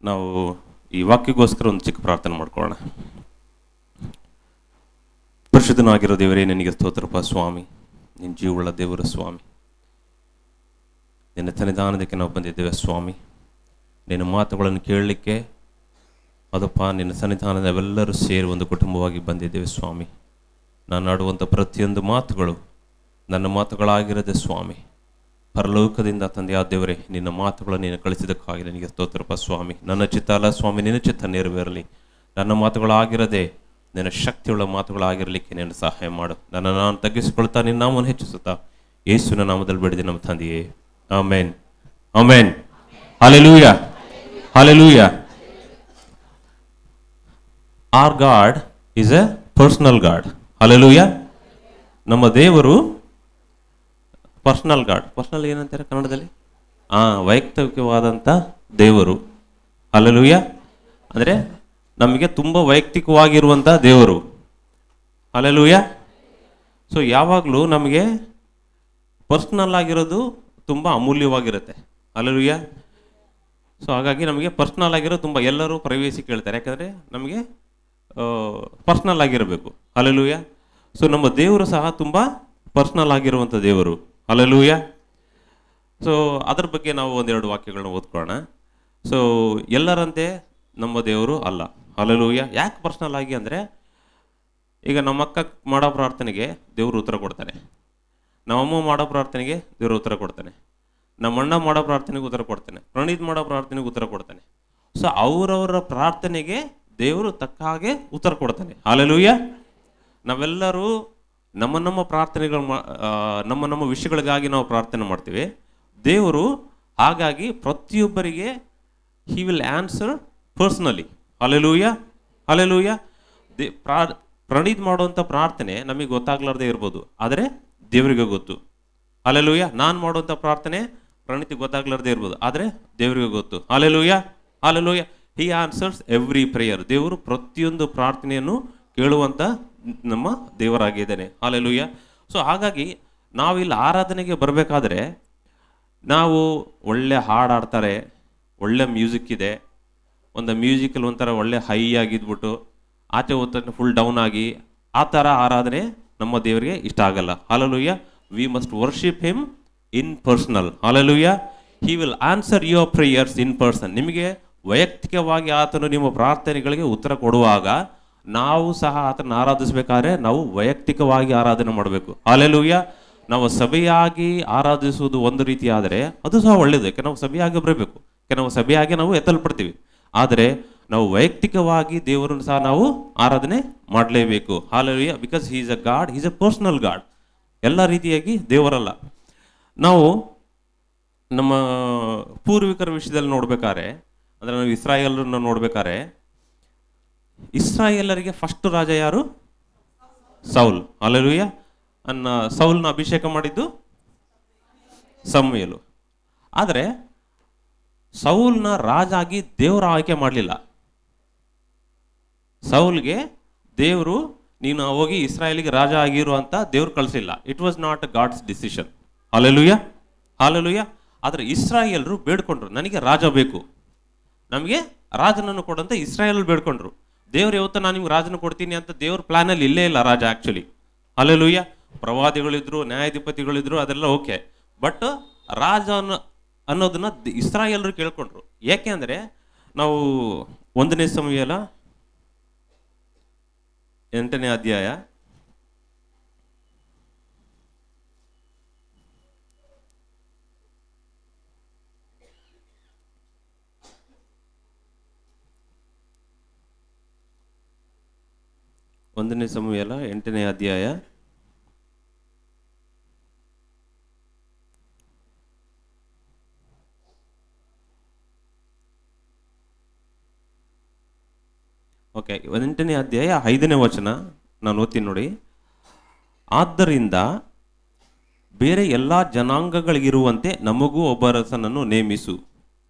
ನಾವು ಈ ವಾಕ್ಯಗೋಸ್ಕರ ಒಂದು ಚಿಕ್ಕ ಪ್ರಾರ್ಥನೆ ಮಾಡ್ಕೊಳ್ಳೋಣ. ಪರಿಶುದ್ಧನಾಗಿರೋ ದೇವರೇ, ನಿನಗೆ ಸ್ತೋತ್ರಪ್ಪ ಸ್ವಾಮಿ. ನಿನ್ನ ಜೀವವುಳ್ಳ ದೇವರು ಸ್ವಾಮಿ. ನಿನ್ನ ಸನ್ನಿಧಾನದಕ್ಕೆ ನಾವು ಬಂದಿದ್ದೇವೆ ಸ್ವಾಮಿ. ನಿನ್ನ ಮಾತುಗಳನ್ನು ಕೇಳಲಿಕ್ಕೆ ಅದಪ್ಪ ನಿನ್ನ ಸನ್ನಿಧಾನದ ನಾವೆಲ್ಲರೂ ಸೇರಿ ಒಂದು ಕುಟುಂಬವಾಗಿ ಬಂದಿದ್ದೇವೆ ಸ್ವಾಮಿ. ನಾನು ಆಡುವಂಥ ಪ್ರತಿಯೊಂದು ಮಾತುಗಳು ನನ್ನ ಮಾತುಗಳಾಗಿರದೆ ಸ್ವಾಮಿ, ಪರಲೋಕದಿಂದ ತಂದೆಯಾದ ದೇವರೇ, ನಿನ್ನ ಮಾತುಗಳು ನೀನು ಕಳಿಸಿದ್ದಕ್ಕಾಗಿ ನನಗೆ ಸ್ತೋತ್ರಪ್ಪ ಸ್ವಾಮಿ. ನನ್ನ ಚಿತ್ತ ಅಲ್ಲ ಸ್ವಾಮಿ, ನಿನ್ನ ಚಿತ್ತ ನೆರವೇರಲಿ. ನನ್ನ ಮಾತುಗಳಾಗಿರದೆ ನಿನ್ನ ಶಕ್ತಿಯುಳ್ಳ ಮಾತುಗಳಾಗಿರಲಿಕ್ಕೆ ನೀನು ಸಹಾಯ ಮಾಡು. ನಾನು ತಗ್ಗಿಸಿಕೊಳ್ತಾ ನಿನ್ನ ನಾಮವನ್ನು ಹೆಚ್ಚಿಸುತ್ತಾ ಯೇಸುವಿನ ನಾಮದಲ್ಲಿ ಬೇಡಿದೆ ನಮ್ಮ ತಂದೆಯೇ, amen, amen. Hallelujah, hallelujah. Our God is a personal God. Hallelujah. ನಮ್ಮ ದೇವರು ಪರ್ಸನಲ್ ಗಾಡ್. ಪರ್ಸನಲ್ ಏನಂತಾರೆ ಕನ್ನಡದಲ್ಲಿ? ವೈಯಕ್ತಿಕವಾದಂಥ ದೇವರು. ಹಲ್ಲೆಲೂಯಾ. ಅಂದರೆ ನಮಗೆ ತುಂಬ ವೈಯಕ್ತಿಕವಾಗಿರುವಂಥ ದೇವರು. ಹಲ್ಲೆಲೂಯಾ. ಸೊ ಯಾವಾಗಲೂ ನಮಗೆ ಪರ್ಸ್ನಲ್ ಆಗಿರೋದು ತುಂಬ ಅಮೂಲ್ಯವಾಗಿರುತ್ತೆ. ಹಲ್ಲೆಲೂಯಾ. ಸೊ ಹಾಗಾಗಿ ನಮಗೆ ಪರ್ಸ್ನಲ್ ಆಗಿರೋದು ತುಂಬ, ಎಲ್ಲರೂ ಪ್ರೈವೇಸಿ ಕೇಳ್ತಾರೆ, ಯಾಕಂದರೆ ನಮಗೆ ಪರ್ಸ್ನಲ್ ಆಗಿರಬೇಕು. ಹಲ್ಲೆಲೂಯಾ. ಸೊ ನಮ್ಮ ದೇವರು ಸಹ ತುಂಬ ಪರ್ಸ್ನಲ್ ಆಗಿರುವಂಥ ದೇವರು. ಹಲ್ಲೆಲೂಯಾ. ಸೊ ಅದ್ರ ಬಗ್ಗೆ ನಾವು ಒಂದೆರಡು ವಾಕ್ಯಗಳನ್ನ ಓದ್ಕೊಳ್ಳೋಣ. ಸೊ ಎಲ್ಲರಂತೆ ನಮ್ಮ ದೇವರು ಅಲ್ಲ. ಹಲ್ಲೆಲೂಯಾ. ಯಾಕೆ ಪರ್ಸ್ನಲ್ ಆಗಿ ಅಂದರೆ, ಈಗ ನಮ್ಮ ಅಕ್ಕ ಮಾಡೋ ಪ್ರಾರ್ಥನೆಗೆ ದೇವರು ಉತ್ತರ ಕೊಡ್ತಾನೆ, ನಮ್ಮಮ್ಮ ಮಾಡೋ ಪ್ರಾರ್ಥನೆಗೆ ದೇವರು ಉತ್ತರ ಕೊಡ್ತಾನೆ, ನಮ್ಮ ಅಣ್ಣ ಮಾಡೋ ಪ್ರಾರ್ಥನೆಗೆ ಉತ್ತರ ಕೊಡ್ತಾನೆ, ಪ್ರಣೀತ್ ಮಾಡೋ ಪ್ರಾರ್ಥನೆಗೆ ಉತ್ತರ ಕೊಡ್ತಾನೆ. ಸೊ ಅವರವರ ಪ್ರಾರ್ಥನೆಗೆ ದೇವರು ತಕ್ಕ ಹಾಗೆ ಉತ್ತರ ಕೊಡ್ತಾನೆ. ಹಲ್ಲೆಲೂಯಾ. ನಾವೆಲ್ಲರೂ ನಮ್ಮ ಪ್ರಾರ್ಥನೆಗಳು ನಮ್ಮ ವಿಷಯಗಳಿಗಾಗಿ ನಾವು ಪ್ರಾರ್ಥನೆ ಮಾಡ್ತೀವಿ. ದೇವರು ಹಾಗಾಗಿ ಪ್ರತಿಯೊಬ್ಬರಿಗೆ he will answer personally. Hallelujah, hallelujah. Praneeth ಮಾಡುವಂಥ ಪ್ರಾರ್ಥನೆ ನಮಗೆ ಗೊತ್ತಾಗ್ಲಾರ್ದೇ ಇರ್ಬೋದು, ಆದರೆ ದೇವರಿಗೆ ಗೊತ್ತು. ಹಲ್ಲೆಲೂಯಾ. ನಾನು ಮಾಡುವಂಥ ಪ್ರಾರ್ಥನೆ ಪ್ರಣೀತಿಗೆ ಗೊತ್ತಾಗ್ಲಾರ್ದೇ ಇರ್ಬೋದು, ಆದರೆ ದೇವರಿಗೆ ಗೊತ್ತು. Hallelujah, hallelujah. He answers every prayer. ದೇವರು ಪ್ರತಿಯೊಂದು ಪ್ರಾರ್ಥನೆಯನ್ನು ಕೇಳುವಂಥ ನಮ್ಮ ದೇವರಾಗಿದ್ದಾನೆ. ಹಲ್ಲೆಲೂಯಾ. ಸೊ ಹಾಗಾಗಿ ನಾವಿಲ್ಲಿ ಆರಾಧನೆಗೆ ಬರಬೇಕಾದ್ರೆ ನಾವು ಒಳ್ಳೆ ಹಾಡು ಆಡ್ತಾರೆ, ಒಳ್ಳೆ ಮ್ಯೂಸಿಕ್ ಇದೆ, ಒಂದು ಮ್ಯೂಸಿಕಲ್ಲಿ ಒಂಥರ ಒಳ್ಳೆ ಹೈ ಆಗಿದ್ಬಿಟ್ಟು ಆಚೆ ಹೊತ್ತ ಫುಲ್ ಡೌನ್ ಆಗಿ ಆ ಥರ ಆರಾಧನೆ ನಮ್ಮ ದೇವರಿಗೆ ಇಷ್ಟ ಆಗಲ್ಲ. Hallelujah. We must worship him in personal. Hallelujah. He will answer your prayers in person. ನಿಮಗೆ ವೈಯಕ್ತಿಕವಾಗಿ ಆತನು ನಿಮ್ಮ ಪ್ರಾರ್ಥನೆಗಳಿಗೆ ಉತ್ತರ ಕೊಡುವಾಗ ನಾವು ಸಹ ಆತನ ಆರಾಧಿಸಬೇಕಾದ್ರೆ ನಾವು ವೈಯಕ್ತಿಕವಾಗಿ ಆರಾಧನೆ ಮಾಡಬೇಕು. ಹಲ್ಲೆಲೂಯಾ. ನಾವು ಸಭೆಯಾಗಿ ಆರಾಧಿಸುವುದು ಒಂದು ರೀತಿ ಆದರೆ ಅದು ಸಹ ಒಳ್ಳೆಯದು, ಯಾಕೆ ನಾವು ಸಭೆಯಾಗಿ ಬರಬೇಕು, ಯಾಕೆ ನಾವು ಸಭೆಯಾಗಿ ನಾವು ಎತ್ತಲ್ಪಡ್ತೀವಿ. ಆದರೆ ನಾವು ವೈಯಕ್ತಿಕವಾಗಿ ದೇವರನ್ನು ಸಹ ನಾವು ಆರಾಧನೆ ಮಾಡಲೇಬೇಕು. Hallelujah. Because he is a god, he is a personal god. ಎಲ್ಲ ರೀತಿಯಾಗಿ ದೇವರಲ್ಲ. ನಾವು ನಮ್ಮ ಪೂರ್ವಿಕರ ವಿಷಯದಲ್ಲಿ ನೋಡ್ಬೇಕಾದ್ರೆ, ಅಂದರೆ ನಾವು ಇಸ್ರಾಯೇಲರನ್ನು ನೋಡ್ಬೇಕಾದ್ರೆ, ಇಸ್ರಾಯೇಲರಿಗೆ ಫಸ್ಟ್ ರಾಜ ಯಾರು? ಸೌಲ್. ಹಲ್ಲೆಲೂಯಾ. ಸೌಲ್ನ ಅಭಿಷೇಕ ಮಾಡಿದ್ದು ಸಮುವೇಲು. ಆದರೆ ಸೌಲ್ನ ರಾಜ ಆಗಿ ದೇವರ ಆಯ್ಕೆ ಮಾಡಲಿಲ್ಲ. ಸೌಲ್ಗೆ ದೇವರು ನೀನು ಹೋಗಿ ಇಸ್ರಾಯೇಲಿಗೆ ರಾಜ ಆಗಿರು ಅಂತ ದೇವ್ರು ಕಳಿಸಿಲ್ಲ. It was not God's decision. Hallelujah, hallelujah. ಆದರೆ ಇಸ್ರಾಯೇಲರು ಬೇಡ್ಕೊಂಡ್ರು, ನನಗೆ ರಾಜ ಬೇಕು, ನಮಗೆ ರಾಜನನ್ನು ಕೊಡಂತ ಇಸ್ರಾಯೇಲ್ ಬೇಡ್ಕೊಂಡ್ರು. ದೇವ್ರು ಯಾವತ್ತ ನಾನು ನಿಮ್ಗೆ ರಾಜನ ಕೊಡ್ತೀನಿ ಅಂತ ದೇವ್ರ ಪ್ಲಾನಲ್ಲಿ ಇಲ್ಲೇ ಇಲ್ಲ ರಾಜ ಆ್ಯಕ್ಚುಲಿ. ಹಲ್ಲೆಲೂಯಾ. ಪ್ರವಾದಿಗಳಿದ್ರು, ನ್ಯಾಯಾಧಿಪತಿಗಳಿದ್ರು, ಅದೆಲ್ಲ ಓಕೆ. ಬಟ್ ರಾಜ ಅನ್ನೋದನ್ನ ಇಸ್ರಾಯೇಲರು ಕೇಳ್ಕೊಂಡ್ರು. ಯಾಕೆ ಅಂದರೆ ನಾವು 1ನೇ ಸಮುವೇಲ 8ನೇ ಅಧ್ಯಾಯ 1ನೇ ಸಮುವೇಲ 8ನೇ ಅಧ್ಯಾಯ 8ನೇ ಅಧ್ಯಾಯ 5ನೇ ವಚನ ನಾನು ಓದ್ತೀನಿ ನೋಡಿ. ಆದ್ದರಿಂದ ಬೇರೆ ಎಲ್ಲ ಜನಾಂಗಗಳಿಗಿರುವಂತೆ ನಮಗೂ ಒಬ್ಬ ಅರಸನನ್ನು ನೇಮಿಸು.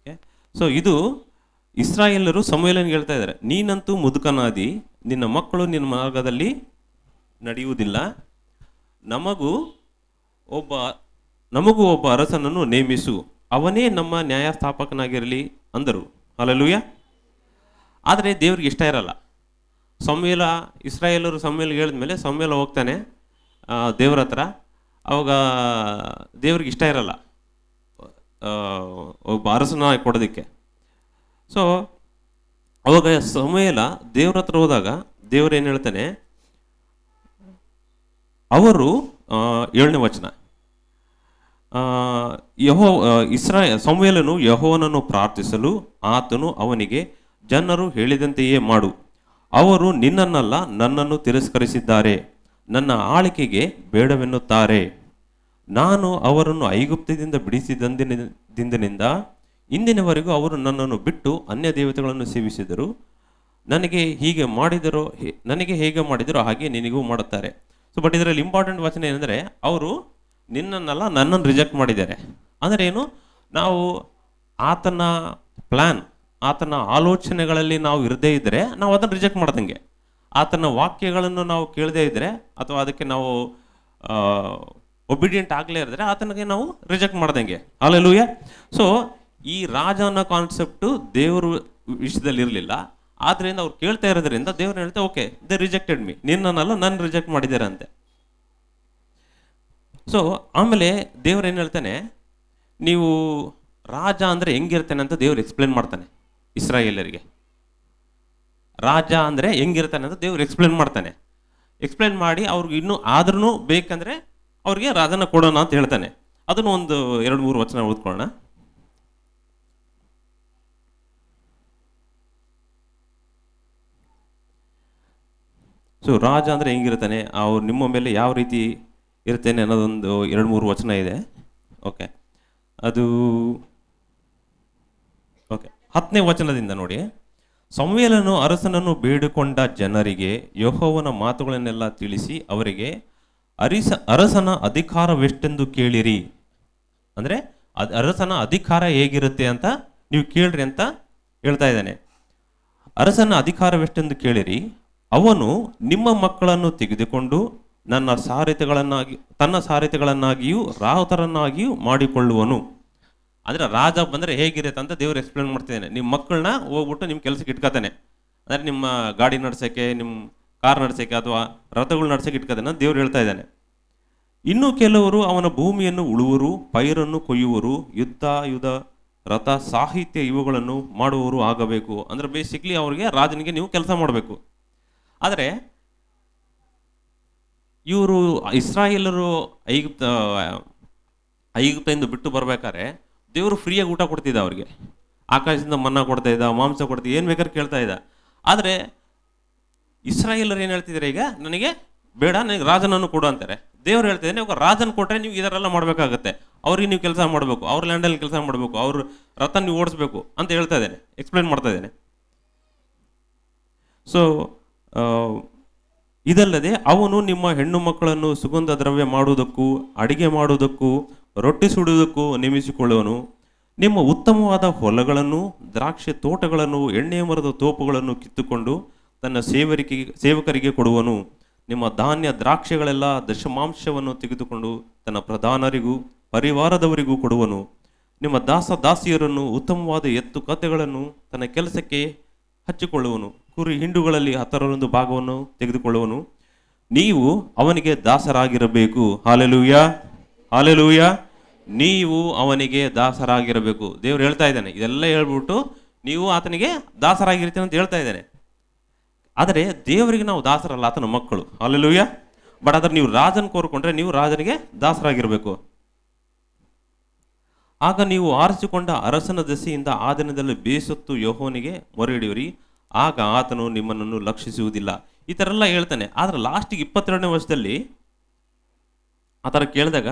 ಸೊ ಇದು ಇಸ್ರಾಯೇಲರು ಸಮುವೇಲನಿಗೆ ಹೇಳ್ತಾ ಇದ್ದಾರೆ, ನೀನಂತೂ ಮುದುಕನಾದಿ, ನಿನ್ನ ಮಕ್ಕಳು ನಿನ್ನ ಮಾರ್ಗದಲ್ಲಿ ನಡೆಯುವುದಿಲ್ಲ, ನಮಗೂ ಒಬ್ಬ ಅರಸನನ್ನು ನೇಮಿಸು, ಅವನೇ ನಮ್ಮ ನ್ಯಾಯಸ್ಥಾಪಕನಾಗಿರಲಿ ಅಂದರು. ಹಲ್ಲೆಲೂಯಾ. ಆದರೆ ದೇವ್ರಿಗೆ ಇಷ್ಟ ಇರಲ್ಲ. ಸಮುವೇಲ, ಇಸ್ರಾಯೇಲರು ಸಮುವೇಲ್ಗೆ ಹೇಳಿದ್ಮೇಲೆ ಸಮುವೇಲ ಹೋಗ್ತಾನೆ ದೇವ್ರ ಹತ್ರ. ಅವಾಗ ದೇವ್ರಿಗೆ ಇಷ್ಟ ಇರಲ್ಲ ಒಬ್ಬ ಅರಸನ ಕೊಡೋದಕ್ಕೆ. ಸೊ ಅವಾಗ ಸಮುವೇಲ ದೇವ್ರ ಹತ್ರ ಹೋದಾಗ ದೇವ್ರು ಏನು ಹೇಳ್ತಾನೆ, ಅವರು 7ನೇ ವಚನ, ಸಮುವೇಲನು ಯೆಹೋವನನ್ನು ಪ್ರಾರ್ಥಿಸಲು ಆತನು ಅವನಿಗೆ, ಜನರು ಹೇಳಿದಂತೆಯೇ ಮಾಡು, ಅವರು ನಿನ್ನನ್ನಲ್ಲ ನನ್ನನ್ನು ತಿರಸ್ಕರಿಸಿದ್ದಾರೆ, ನನ್ನ ಆಳಿಕೆಗೆ ಬೇಡವೆನ್ನುತ್ತಾರೆ. ನಾನು ಅವರನ್ನು ಐಗುಪ್ತದಿಂದ ಬಿಡಿಸಿದಂದಿನಿಂದ ಇಂದಿನವರೆಗೂ ಅವರು ನನ್ನನ್ನು ಬಿಟ್ಟು ಅನ್ಯ ದೇವತೆಗಳನ್ನು ಸೇವಿಸಿದರು. ನನಗೆ ಹೇಗೆ ಮಾಡಿದರೋ ಹಾಗೆ ನಿನಗೂ ಮಾಡುತ್ತಾರೆ. ಸೊ ಬಟ್ ಇದರಲ್ಲಿ ಇಂಪಾರ್ಟೆಂಟ್ ವಚನ ಏನಂದರೆ, ಅವರು ನಿನ್ನನ್ನೆಲ್ಲ ನನ್ನನ್ನು ರಿಜೆಕ್ಟ್ ಮಾಡಿದ್ದಾರೆ. ಅಂದರೆ ಏನು, ನಾವು ಆತನ ಪ್ಲ್ಯಾನ್, ಆತನ ಆಲೋಚನೆಗಳಲ್ಲಿ ನಾವು ಇರದೇ ಇದ್ದರೆ ನಾವು ಅದನ್ನು ರಿಜೆಕ್ಟ್ ಮಾಡ್ದಂಗೆ. ಆತನ ವಾಕ್ಯಗಳನ್ನು ನಾವು ಕೇಳದೇ ಇದ್ದರೆ ಅಥವಾ ಅದಕ್ಕೆ ನಾವು ಒಬಿಡಿಯಂಟ್ ಆಗಲೇ ಇರಿದ್ರೆ ಆತನಿಗೆ ನಾವು ರಿಜೆಕ್ಟ್ ಮಾಡ್ದಂಗೆ. ಹಲ್ಲೆಲೂಯಾ. ಸೊ ಈ ರಾಜ ಅನ್ನೋ ಕಾನ್ಸೆಪ್ಟು ದೇವರು ವಿಷಯದಲ್ಲಿ ಇರಲಿಲ್ಲ. ಆದ್ದರಿಂದ ಅವ್ರು ಕೇಳ್ತಾ ಇರೋದ್ರಿಂದ ದೇವ್ರು ಹೇಳ್ತಾರೆ, ಓಕೆ ದೇ ರಿಜೆಕ್ಟೆಡ್ ಮೀ, ನಿನ್ನನ್ನೆಲ್ಲ ನನ್ನ ರಿಜೆಕ್ಟ್ ಮಾಡಿದ್ದಾರೆ ಅಂತೆ. ಸೊ ಆಮೇಲೆ ದೇವ್ರು ಏನು ಹೇಳ್ತಾನೆ, ನೀವು ರಾಜ ಅಂದರೆ ಹೆಂಗಿರ್ತಾನೆ ಅಂತ ದೇವ್ರು ಎಕ್ಸ್ಪ್ಲೇನ್ ಮಾಡ್ತಾನೆ ಇಸ್ರಾಯೇಲರಿಗೆ. ರಾಜ ಅಂದರೆ ಹೆಂಗಿರ್ತಾನೆ ಅಂತ ದೇವ್ರು ಎಕ್ಸ್ಪ್ಲೇನ್ ಮಾಡ್ತಾನೆ. ಎಕ್ಸ್ಪ್ಲೇನ್ ಮಾಡಿ ಅವ್ರಿಗೆ ಇನ್ನೂ ಆದ್ರೂ ಬೇಕಂದರೆ ಅವ್ರಿಗೆ ರಾಜನ ಕೊಡೋಣ ಅಂತ ಹೇಳ್ತಾನೆ. ಅದನ್ನು ಒಂದು 2-3 ವಚನ ಓದ್ಕೊಳ್ಳೋಣ. ಸೊ ರಾಜ ಅಂದರೆ ಹೆಂಗಿರ್ತಾನೆ, ಅವ್ರು ನಿಮ್ಮ ಮೇಲೆ ಯಾವ ರೀತಿ ಇರ್ತೇನೆ ಅನ್ನೋದೊಂದು 2-3 ವಚನ ಇದೆ. ಓಕೆ, ಅದು ಓಕೆ 10ನೇ ವಚನದಿಂದ ನೋಡಿ. ಸಮುವೇಲನು ಅರಸನನ್ನು ಬೇಡಿಕೊಂಡ ಜನರಿಗೆ ಯೆಹೋವನ ಮಾತುಗಳನ್ನೆಲ್ಲ ತಿಳಿಸಿ ಅವರಿಗೆ, ಅರಸನ ಅಧಿಕಾರವೆಷ್ಟೆಂದು ಕೇಳಿರಿ. ಅಂದರೆ ಅರಸನ ಅಧಿಕಾರ ಹೇಗಿರುತ್ತೆ ಅಂತ ನೀವು ಕೇಳ್ರಿ ಅಂತ ಹೇಳ್ತಾ ಇದ್ದಾನೆ. ಅರಸನ ಅಧಿಕಾರವೆಷ್ಟೆಂದು ಕೇಳಿರಿ, ಅವನು ನಿಮ್ಮ ಮಕ್ಕಳನ್ನು ತೆಗೆದುಕೊಂಡು ತನ್ನ ಸಾರಥಿಗಳನ್ನಾಗಿಯೂ ರಾಹುತರನ್ನಾಗಿಯೂ ಮಾಡಿಕೊಳ್ಳುವನು. ಅಂದರೆ ರಾಜ ಬಂದರೆ ಹೇಗಿರುತ್ತೆ ಅಂತ ದೇವ್ರು ಎಕ್ಸ್ಪ್ಲೇನ್ ಮಾಡ್ತಿದ್ದಾನೆ. ನಿಮ್ಮ ಮಕ್ಕಳನ್ನ ಹೋಗ್ಬಿಟ್ಟು ನಿಮ್ಮ ಕೆಲಸಕ್ಕೆ ಇಟ್ಕೋತಾನೆ. ಅಂದರೆ ನಿಮ್ಮ ಗಾಡಿ ನಡ್ಸೋಕ್ಕೆ, ನಿಮ್ಮ ಕಾರ್ ನಡ್ಸೋಕ್ಕೆ ಅಥವಾ ರಥಗಳು ನಡ್ಸೋಕ್ಕೆ ಇಟ್ಕೋತಾನೆ ಅಂತ ದೇವ್ರು ಹೇಳ್ತಾ ಇದ್ದಾನೆ. ಇನ್ನು ಕೆಲವರು ಅವನ ಭೂಮಿಯನ್ನು ಉಳುವರು, ಪೈರನ್ನು ಕೊಯ್ಯುವರು, ಯುದ್ಧ ರಥ ಸಾಹಿತ್ಯ ಇವುಗಳನ್ನು ಮಾಡುವವರು ಆಗಬೇಕು. ಅಂದರೆ ಬೇಸಿಕ್ಲಿ ಅವ್ರಿಗೆ, ರಾಜನಿಗೆ ನೀವು ಕೆಲಸ ಮಾಡಬೇಕು. ಆದರೆ ಇವರು ಇಸ್ರಾಯೇಲರು ಐಗುಪ್ತದಿಂದ ಬಿಟ್ಟು ಬರ್ಬೇಕಾದ್ರೆ ದೇವರು ಫ್ರೀಯಾಗಿ ಊಟ ಕೊಡ್ತಿದ್ದ ಅವ್ರಿಗೆ. ಆಕಾಶದಿಂದ ಮನ್ನಾ ಕೊಡ್ತಾ ಇದ್ದ, ಮಾಂಸ ಕೊಡ್ತಿದ್ದ, ಏನು ಬೇಕಾದ್ರೆ ಕೇಳ್ತಾ ಇದ್ದ. ಆದರೆ ಇಸ್ರಾಯೇಲರು ಏನು ಹೇಳ್ತಿದ್ದಾರೆ, ಈಗ ನನಗೆ ಬೇಡ, ನನಗೆ ರಾಜನನ್ನು ಕೊಡು ಅಂತಾರೆ. ದೇವ್ರು ಹೇಳ್ತಿದ್ದಾನೆ, ಇವಾಗ ರಾಜನ ಕೊಟ್ಟರೆ ನೀವು ಇದರೆಲ್ಲ ಮಾಡಬೇಕಾಗತ್ತೆ, ಅವ್ರಿಗೆ ನೀವು ಕೆಲಸ ಮಾಡಬೇಕು, ಅವ್ರ ಲ್ಯಾಂಡಲ್ಲಿ ಕೆಲಸ ಮಾಡಬೇಕು, ಅವ್ರ ರಥ ನೀವು ಓಡಿಸ್ಬೇಕು ಅಂತ ಹೇಳ್ತಾ ಇದ್ದೇನೆ, ಎಕ್ಸ್ಪ್ಲೇನ್ ಮಾಡ್ತಾ ಇದ್ದೇನೆ. ಸೊ ಇದಲ್ಲದೆ ಅವನು ನಿಮ್ಮ ಹೆಣ್ಣು ಮಕ್ಕಳನ್ನು ಸುಗಂಧ ದ್ರವ್ಯ ಮಾಡುವುದಕ್ಕೂ ಅಡಿಗೆ ಮಾಡುವುದಕ್ಕೂ ರೊಟ್ಟಿ ಸುಡುವುದಕ್ಕೂ ನೇಮಿಸಿಕೊಳ್ಳುವನು. ನಿಮ್ಮ ಉತ್ತಮವಾದ ಹೊಲಗಳನ್ನು, ದ್ರಾಕ್ಷಿ ತೋಟಗಳನ್ನು, ಎಣ್ಣೆ ಮರದ ತೋಪುಗಳನ್ನು ಕಿತ್ತುಕೊಂಡು ತನ್ನ ಸೇವಕರಿಗೆ ಕೊಡುವನು. ನಿಮ್ಮ ಧಾನ್ಯ ದ್ರಾಕ್ಷಿಗಳೆಲ್ಲ ದಶಮಾಂಶವನ್ನು ತೆಗೆದುಕೊಂಡು ತನ್ನ ಪ್ರಧಾನರಿಗೂ ಪರಿವಾರದವರಿಗೂ ಕೊಡುವನು. ನಿಮ್ಮ ದಾಸಿಯರನ್ನು, ಉತ್ತಮವಾದ ಎತ್ತು ಕತ್ತೆಗಳನ್ನು ತನ್ನ ಕೆಲಸಕ್ಕೆ ಹಚ್ಚಿಕೊಳ್ಳುವನು. ಕುರಿ ಹಿಂಡುಗಳಲ್ಲಿ 10ರ 1 ಭಾಗವನ್ನು ತೆಗೆದುಕೊಳ್ಳುವನು. ನೀವು ಅವನಿಗೆ ದಾಸರಾಗಿರಬೇಕು. Hallelujah, hallelujah. ನೀವು ಅವನಿಗೆ ದಾಸರಾಗಿರಬೇಕು. ದೇವ್ರು ಹೇಳ್ತಾ ಇದ್ದಾನೆ. ಇದೆಲ್ಲ ಹೇಳ್ಬಿಟ್ಟು ನೀವು ಆತನಿಗೆ ದಾಸರಾಗಿರ್ತೀವಿ ಅಂತ ಹೇಳ್ತಾ ಇದ್ದಾನೆ. ಆದರೆ ದೇವರಿಗೆ ನಾವು ದಾಸರಲ್ಲ, ಆತನ ಮಕ್ಕಳು. ಹಾಲೆಲೂಯಾ. ಬಟ್ ಆದ್ರೆ ನೀವು ರಾಜನ ಕೋರ್ಕೊಂಡ್ರೆ ನೀವು ರಾಜನಿಗೆ ದಾಸರಾಗಿರಬೇಕು. ಆಗ ನೀವು ಆರಿಸಿಕೊಂಡ ಅರಸನ ದೆಸೆಯಿಂದ ಆ ದಿನದಲ್ಲಿ ಬೇಸತ್ತು ಯೆಹೋವನಿಗೆ ಮೊರೆಯಿಡುವಿರಿ, ಆಗ ಆತನು ನಿಮ್ಮನ್ನು ಲಕ್ಷಿಸುವುದಿಲ್ಲ. ಈ ಥರ ಎಲ್ಲ ಹೇಳ್ತಾನೆ. ಆದರೆ ಲಾಸ್ಟಿಗೆ 22ನೇ ವರ್ಷದಲ್ಲಿ ಆ ಥರ ಕೇಳಿದಾಗ